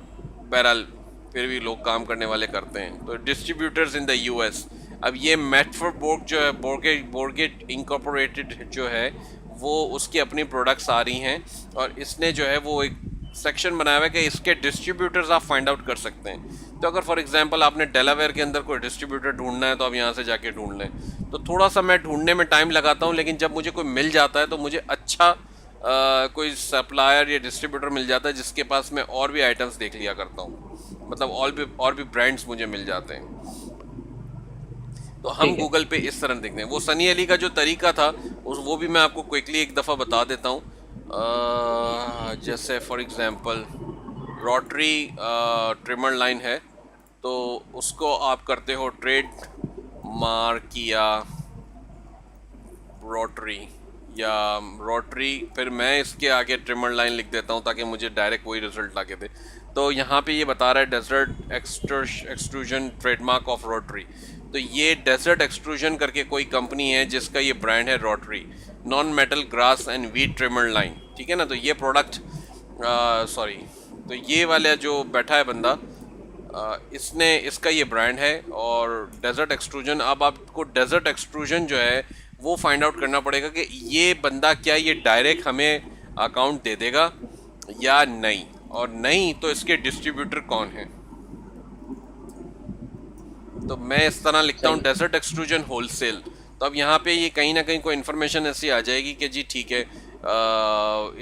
S1: बहरहाल फिर भी लोग काम करने वाले करते हैं। तो डिस्ट्रीब्यूटर्स इन द यूएस, अब ये मेडफोर्ड बोर्ग जो है, बोर्गेट इंकॉर्पोरेटेड जो है, वो उसकी अपनी प्रोडक्ट्स आ रही हैं, और इसने जो है वो एक सेक्शन बनाया हुआ है कि इसके डिस्ट्रीब्यूटर्स आप फाइंड आउट कर सकते हैं। तो अगर फॉर एग्जांपल आपने डेलावेयर के अंदर कोई डिस्ट्रीब्यूटर ढूंढना है तो आप यहाँ से जाके ढूंढ लें। तो थोड़ा सा मैं ढूंढने में टाइम लगाता हूँ, लेकिन जब मुझे कोई मिल जाता है तो मुझे अच्छा कोई सप्लायर या डिस्ट्रीब्यूटर मिल जाता है जिसके पास मैं और भी आइटम्स देख लिया करता हूँ, मतलब और भी ब्रांड्स मुझे मिल जाते हैं। तो हम
S2: ठीक है।
S1: गूगल पे इस तरह देखते हैं। वो सनी अली का जो तरीका था वो भी मैं आपको क्विकली एक दफ़ा बता देता हूँ। जैसे for example rotary trimmer line है, तो उसको आप करते हो ट्रेड मार्क या रोटरी या रोटरी, फिर मैं इसके आगे ट्रिमर लाइन लिख देता हूँ ताकि मुझे डायरेक्ट वही रिजल्ट लाके दे। तो यहाँ पे ये बता रहा है desert extrusion trademark of rotary. तो ये डेजर्ट एक्सट्रूजन करके कोई कंपनी है जिसका ये ब्रांड है rotary, non metal grass and wheat trimmer line, ठीक है ना। तो ये प्रोडक्ट सॉरी, तो ये वाला जो बैठा है बंदा, इसका ये ब्रांड है और डेजर्ट एक्सट्रूजन। अब आपको डेजर्ट एक्सट्रूजन जो है वो फाइंड आउट करना पड़ेगा कि ये बंदा क्या ये डायरेक्ट हमें अकाउंट दे देगा या नहीं, और नहीं तो इसके डिस्ट्रीब्यूटर कौन है। तो मैं इस तरह लिखता हूँ
S2: सही।
S1: Desert extrusion wholesale. तो अब यहाँ पे ये कहीं ना कहीं कोई इन्फॉर्मेशन ऐसी आ जाएगी कि जी ठीक है,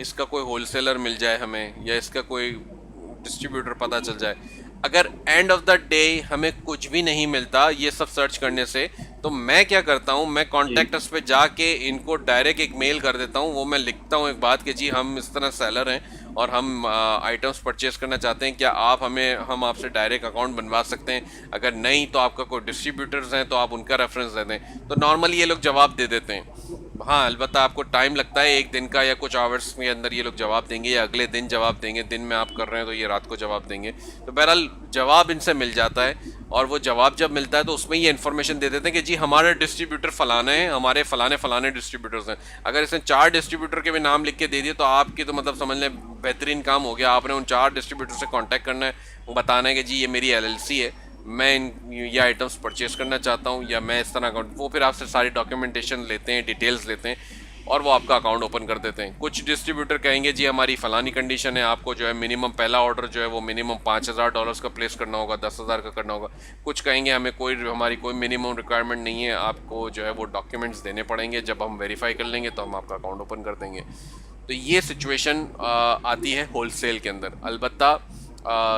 S1: इसका कोई होलसेलर मिल जाए हमें, या इसका कोई डिस्ट्रीब्यूटर पता चल जाए। अगर एंड ऑफ द डे हमें कुछ भी नहीं मिलता ये सब सर्च करने से, तो मैं क्या करता हूँ, मैं
S2: जी।
S1: कॉन्टैक्ट पे जाके इनको डायरेक्ट एक मेल कर देता हूँ। वो मैं लिखता हूँ एक बात कि जी हम इस तरह सेलर हैं और हम आइटम्स परचेज करना चाहते हैं, क्या आप हम आपसे डायरेक्ट अकाउंट बनवा सकते हैं, अगर नहीं तो आपका कोई डिस्ट्रीब्यूटर्स हैं तो आप उनका रेफरेंस दे दें। तो नॉर्मली ये लोग जवाब दे देते हैं। हाँ, अलबत्ता आपको टाइम लगता है, एक दिन का या कुछ आवर्स के अंदर ये लोग जवाब देंगे, या अगले दिन जवाब देंगे। दिन में आप कर रहे हैं तो ये रात को जवाब देंगे। तो बहरहाल जवाब इनसे मिल जाता है, और वो जवाब जब मिलता है तो उसमें ये इन्फॉर्मेशन दे देते हैं कि जी हमारे डिस्ट्रीब्यूटर फलाने हैं, हमारे फलाने फलाने डिस्ट्रीब्यूटर्स हैं। अगर इसने 4 डिस्ट्रीब्यूटर के भी नाम लिख के दे दिए तो आपकी तो मतलब समझ लें बेहतरीन काम हो गया। आपने उन 4 डिस्ट्रीब्यूटर से कांटेक्ट करना है, वो बताना है कि जी ये मेरी एलएलसी है, मैं ये आइटम्स परचेज करना चाहता हूँ, या मैं इस तरह का। वो फिर आपसे सारी डॉक्यूमेंटेशन लेते हैं, डिटेल्स लेते हैं, और वो आपका अकाउंट ओपन कर देते हैं। कुछ डिस्ट्रीब्यूटर कहेंगे जी हमारी फ़लानी कंडीशन है, आपको जो है मिनिमम पहला ऑर्डर जो है वो मिनिमम $5000 का प्लेस करना होगा, 10,000 का करना होगा। कुछ कहेंगे हमारी कोई मिनिमम रिक्वायरमेंट नहीं है, आपको जो है वो डॉक्यूमेंट्स देने पड़ेंगे, जब हम वेरीफाई कर लेंगे तो हम आपका अकाउंट ओपन कर देंगे। तो ये सिचुएशन आती है होलसेल के अंदर। अलबत्ता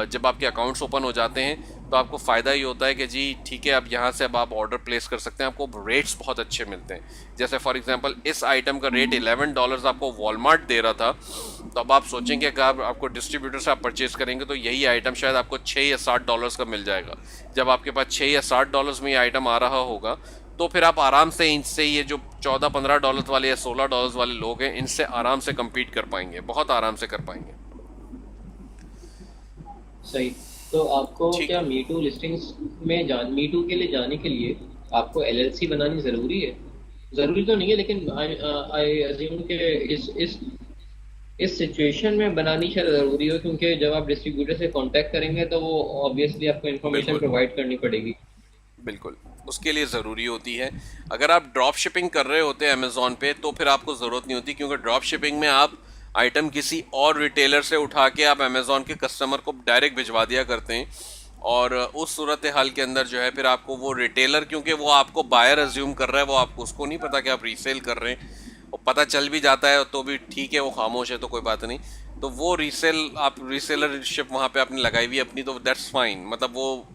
S1: जब आपके अकाउंट्स ओपन हो जाते हैं तो आपको फ़ायदा ये होता है कि जी ठीक है, अब यहाँ से अब आप ऑर्डर प्लेस कर सकते हैं, आपको रेट्स बहुत अच्छे मिलते हैं। जैसे फॉर एग्जांपल इस आइटम का रेट $11 आपको वॉलमार्ट दे रहा था, तो अब आप सोचेंगे कि आपको डिस्ट्रीब्यूटर से आप परचेज करेंगे तो यही आइटम शायद आपको $6 या $7 का मिल जाएगा। जब आपके पास $6 या $7 में ये आइटम आ रहा होगा, तो फिर आप आराम से इनसे, ये जो $14-15 वाले या $16 वाले लोग हैं, इनसे आराम से कम्पीट कर पाएंगे, बहुत आराम से कर पाएंगे।
S2: सही। तो आपको
S1: ठीक।
S2: क्या मीटू लिस्टिंग्स में मीटू के लिए जाने के लिए आपको एलएलसी बनानी ज़रूरी है? ज़रूरी तो नहीं है, लेकिन आई अज्यूम कि इस सिचुएशन में बनानी शायद ज़रूरी हो, क्योंकि जब आप डिस्ट्रीब्यूटर से कांटेक्ट करेंगे तो वो ऑब्वियसली आपको इन्फॉर्मेशन
S1: बिल्कुल
S2: प्रोवाइड करनी पड़ेगी।
S1: बिल्कुल, उसके लिए ज़रूरी होती है। अगर आप ड्रॉप शिपिंग कर रहे होते हैं अमेज़ॉन पे तो फिर आपको ज़रूरत नहीं होती, क्योंकि ड्रॉप शिपिंग में आप आइटम किसी और रिटेलर से उठा के आप अमेज़ॉन के कस्टमर को डायरेक्ट भिजवा दिया करते हैं, और उस सूरत हाल के अंदर जो है फिर आपको वो रिटेलर, क्योंकि वो आपको बायर अज्यूम कर रहा है, वो आपको उसको नहीं पता कि आप रीसेल कर रहे हैं। और पता चल भी जाता है तो भी ठीक है, वो खामोश है तो कोई बात नहीं। तो वो रीसेलरशिप वहाँ पे आपने लगाई हुई अपनी, तो दैट्स फाइन, मतलब वो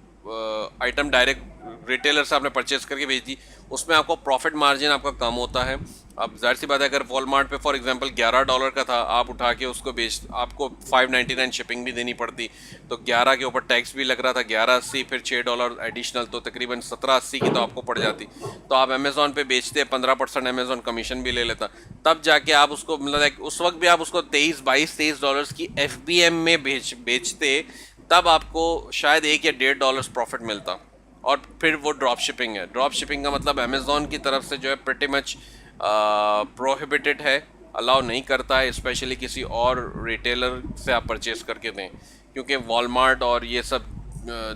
S1: आइटम डायरेक्ट रिटेलर से आपने परचेज करके भेज दी, उसमें आपको प्रॉफिट मार्जिन आपका कम होता है। अब जाहिर सी बात है, अगर वॉलमार्ट पे फॉर एग्जांपल $11 का था, आप उठा के उसको बेच, आपको 599 शिपिंग भी देनी पड़ती, तो 11 के ऊपर टैक्स भी लग रहा था, 11.80, फिर $6 एडिशनल, तो तकरीबन 17.80 की तो आपको पड़ जाती। तो आप अमेज़ॉन पे बेचते, 15% अमेज़ॉन कमीशन भी ले लेता, तब जाके आप उसको मतलब उस वक्त भी आप उसको 22-23 की FBM में बेचते, तब आपको शायद $1 या $1.5 प्रॉफिट मिलता। और फिर वो ड्रॉप शिपिंग है। ड्रॉप शिपिंग का मतलब अमेज़ॉन की तरफ से जो है प्रिटी मच प्रोहिबिटेड है, अलाउ नहीं करता है, स्पेशली किसी और रिटेलर से आप परचेस करके दें, क्योंकि वॉलमार्ट और ये सब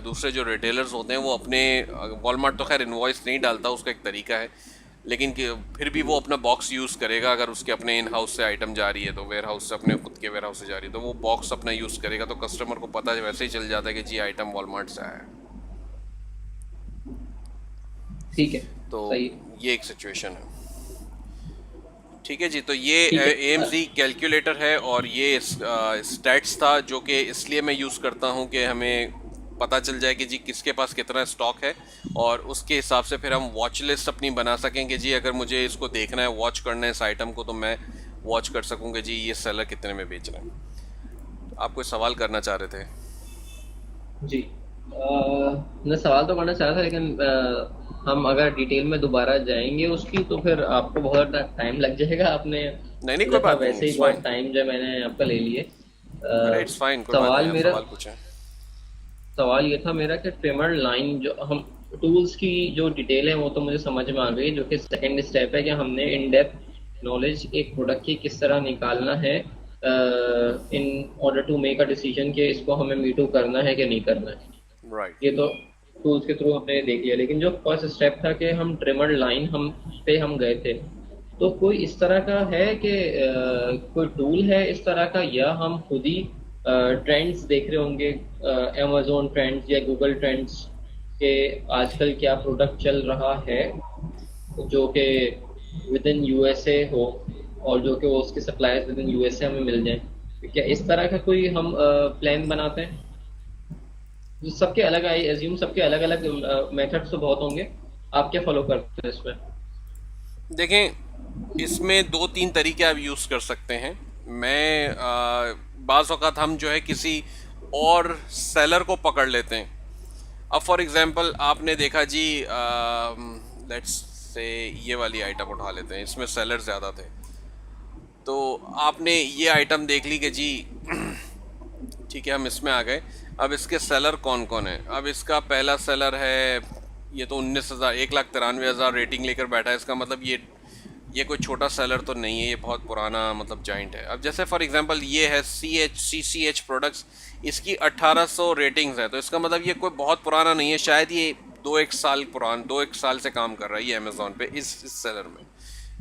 S1: दूसरे जो रिटेलर्स होते हैं वो अपने, वॉलमार्ट तो खैर इनवॉइस नहीं डालता, उसका एक तरीका है, लेकिन फिर भी वो अपना बॉक्स यूज़ करेगा। अगर उसके अपने इन हाउस से आइटम जा रही है, तो वेयर हाउस से, अपने खुद के वेयर हाउस से जा रही है, तो वो बॉक्स अपना यूज़ करेगा, तो कस्टमर को पता वैसे ही चल जाता है कि जी आइटम वॉलमार्ट से आया है।
S2: ठीक है,
S1: तो
S2: सही।
S1: ये एक सिचुएशन है। ठीक है जी, तो ये
S2: ठीक है।
S1: AMZ कैलकुलेटर है, और ये स्टैट्स था जो कि इसलिए मैं यूज़ करता हूँ कि हमें पता चल जाए कि जी किसके पास कितना स्टॉक है, और उसके हिसाब से फिर हम वॉच लिस्ट अपनी बना सकें कि जी अगर मुझे इसको देखना है, वॉच करना है इस आइटम को, तो मैं वॉच कर सकूँगा जी ये सेलर कितने में बेच रहे हैं। आप कोई सवाल करना चाह रहे थे?
S2: जी, मैं सवाल तो करना चाह रहा था, लेकिन हम अगर डिटेल में दोबारा जाएंगे उसकी, तो फिर आपको बहुत टाइम लग जाएगा। आपने
S1: नहीं नहीं, कोई
S2: जो था
S1: बात नहीं,
S2: वैसे ही
S1: इट्स
S2: बहुत
S1: फाइन।
S2: टाइम जो है मैंने आपका ले लिए।
S1: अरे इट्स फाइन, कोई बात नहीं,
S2: सवाल
S1: आप
S2: मेरा
S1: सवाल पूछें।
S2: सवाल ये था मेरा कि ट्रिमर लाइन, जो हम टूल्स की जो डिटेल है वो तो मुझे समझ में आ गई, जो कि सेकंड स्टेप है कि हमने इन डेप्थ नॉलेज एक प्रोडक्ट की किस तरह निकालना है in order to make a decision कि इसको हमें मीटू करना है कि नहीं करना है।
S1: राइट।
S2: ये तो टूल्स के थ्रू हमने देख लिया, लेकिन जो फर्स्ट स्टेप था कि हम ट्रिमर लाइन हम पे हम गए थे, तो कोई इस तरह का है कि कोई टूल है इस तरह का, या हम खुद ही ट्रेंड्स देख रहे होंगे, अमेजोन ट्रेंड्स या गूगल ट्रेंड्स के आजकल क्या प्रोडक्ट चल रहा है जो कि विद इन यूएसए हो, और जो कि वो उसके सप्लायर्स विद इन यूएसए हमें मिल जाएं। तो क्या इस तरह का कोई हम प्लान बनाते हैं? जो सबके अलग, आई एज्यूम सबके अलग अलग मेथड्स तो बहुत होंगे, आप क्या फॉलो करते हैं इसमें?
S1: देखें, इसमें 2-3 तरीके आप यूज़ कर सकते हैं। मैं बाज़ औक़ात हम जो है किसी और सेलर को पकड़ लेते हैं। अब फॉर एग्ज़ाम्पल आपने देखा जी, लेट्स से ये वाली आइटम उठा लेते हैं, इसमें सेलर ज़्यादा थे, तो आपने ये आइटम देख ली कि जी ठीक है, हम इसमें आ गए। अब इसके सेलर कौन कौन है? अब इसका पहला सेलर है, ये तो 19,000, 1,93,000 रेटिंग लेकर बैठा है। इसका मतलब ये कोई छोटा सेलर तो नहीं है, ये बहुत पुराना मतलब जाइंट है। अब जैसे फॉर एग्जांपल ये है CCH प्रोडक्ट्स, इसकी 1800 रेटिंग्स है, तो इसका मतलब ये कोई बहुत पुराना नहीं है, शायद ये 2-1 साल से काम कर रहा है ये अमेज़ॉन पे इस सेलर में।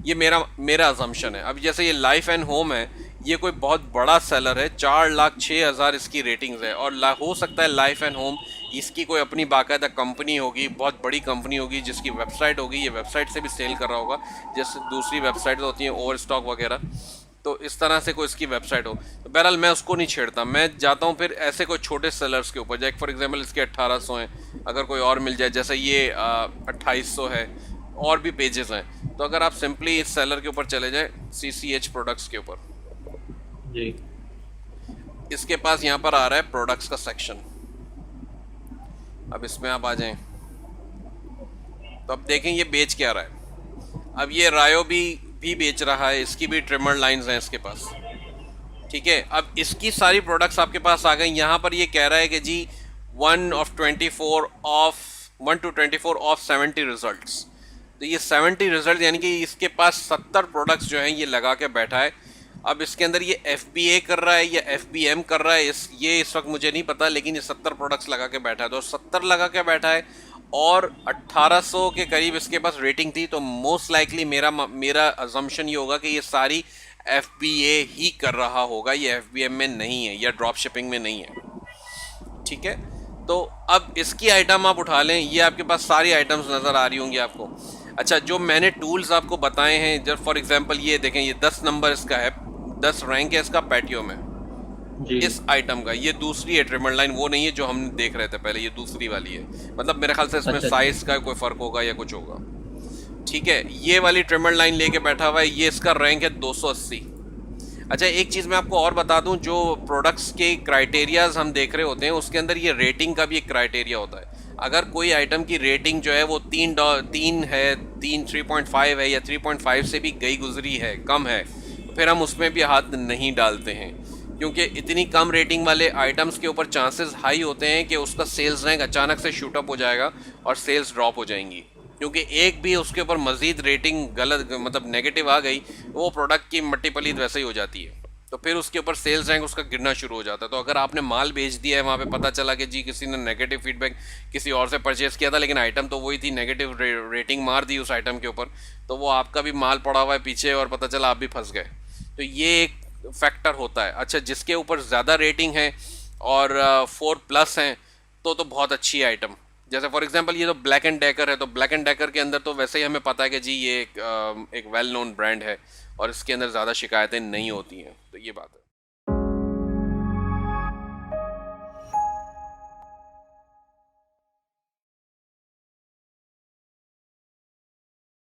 S1: ये मेरा अजम्पशन है। अब जैसे ये लाइफ एंड होम है, ये कोई बहुत बड़ा सेलर है, 4,06,000 इसकी रेटिंग्स है, और हो सकता है लाइफ एंड होम इसकी कोई अपनी बाकायदा कंपनी होगी, बहुत बड़ी कंपनी होगी जिसकी वेबसाइट होगी, ये वेबसाइट से भी सेल कर रहा होगा, जैसे दूसरी वेबसाइट होती हैं ओवर स्टॉक वगैरह, तो इस तरह से कोई इसकी वेबसाइट हो। तो बहरहाल मैं उसको नहीं छेड़ता, मैं जाता हूँ फिर ऐसे कोई छोटे सेलर्स के ऊपर, जैसे फॉर एग्जांपल इसके 1800 हैं, अगर कोई और मिल जाए, जैसे ये 2800 है, और भी पेजेस हैं, तो अगर आप सिंपली इस सेलर के ऊपर चले जाएं, CCH प्रोडक्ट्स के ऊपर,
S2: जी,
S1: इसके पास यहाँ पर आ रहा है प्रोडक्ट्स का सेक्शन। अब इसमें आप आ जाएं, तो अब देखें ये बेच क्या रहा है। अब ये रायो भी बेच रहा है, इसकी भी ट्रिमर लाइंस हैं इसके पास, ठीक है। अब इसकी सारी प्रोडक्ट्स आपके पास आ गई। यहाँ पर ये कह रहा है कि जी 1 to 24 ऑफ 70 रिजल्ट्स, तो ये 70 रिजल्ट यानी कि इसके पास 70 प्रोडक्ट्स जो हैं ये लगा के बैठा है। अब इसके अंदर ये FBA कर रहा है या FBM कर रहा है, ये इस वक्त मुझे नहीं पता, लेकिन ये 70 प्रोडक्ट्स लगा के बैठा है, तो 70 लगा के बैठा है, और 1800 के करीब इसके पास रेटिंग थी, तो मोस्ट लाइकली मेरा अजम्पशन ये होगा कि ये सारी FBA ही कर रहा होगा, ये FBM में नहीं है या ड्रॉप शिपिंग में नहीं है, ठीक है। तो अब इसकी आइटम आप उठा लें, ये आपके पास सारी आइटम्स नज़र आ रही होंगी आपको। अच्छा, जो मैंने टूल्स आपको बताए हैं, जब फॉर एग्जांपल ये देखें, ये 10 नंबर इसका है, 10 रैंक है इसका पैटियो में,
S2: जी।
S1: इस आइटम का। ये दूसरी है ट्रिमर लाइन, वो नहीं है जो हम देख रहे थे पहले, ये दूसरी वाली है। मतलब मेरे ख्याल से इसमें
S2: अच्छा अच्छा।
S1: साइज का कोई फर्क होगा या कुछ होगा। ठीक है, ये वाली ट्रिमर लाइन लेके बैठा हुआ है, ये इसका रैंक है 280। अच्छा, एक चीज़ मैं आपको और बता दूं, जो प्रोडक्ट्स के क्राइटेरियाज हम देख रहे होते हैं उसके अंदर ये रेटिंग का भी एक क्राइटेरिया होता है। अगर कोई आइटम की रेटिंग जो है वो तीन है, 3.5 है, या 3.5 से भी गई गुजरी है, कम है, तो फिर हम उसमें भी हाथ नहीं डालते हैं, क्योंकि इतनी कम रेटिंग वाले आइटम्स के ऊपर चांसेस हाई होते हैं कि उसका सेल्स रैंक अचानक से शूट अप हो जाएगा और सेल्स ड्रॉप हो जाएंगी। क्योंकि एक भी उसके ऊपर मजीद रेटिंग गलत, मतलब नेगेटिव आ गई, वो प्रोडक्ट की मट्टी पलीत वैसे ही हो जाती है, तो फिर उसके ऊपर सेल्स रैंक उसका गिरना शुरू हो जाता है। तो अगर आपने माल बेच दिया है, वहाँ पे पता चला कि जी किसी ने नेगेटिव फीडबैक किसी और से परचेस किया था, लेकिन आइटम तो वही थी, नेगेटिव रेटिंग मार दी उस आइटम के ऊपर, तो वो आपका भी माल पड़ा हुआ है पीछे और पता चला आप भी फंस गए। तो ये एक फैक्टर होता है। अच्छा, जिसके ऊपर ज़्यादा रेटिंग है और 4+ हैं, तो बहुत अच्छी आइटम। जैसे फॉर एग्जांपल ये तो ब्लैक एंड डेकर है, तो ब्लैक एंड डेकर के अंदर तो वैसे ही हमें पता है कि जी ये एक वेल नोन ब्रांड है और इसके अंदर ज़्यादा शिकायतें नहीं होती हैं, तो ये बात है।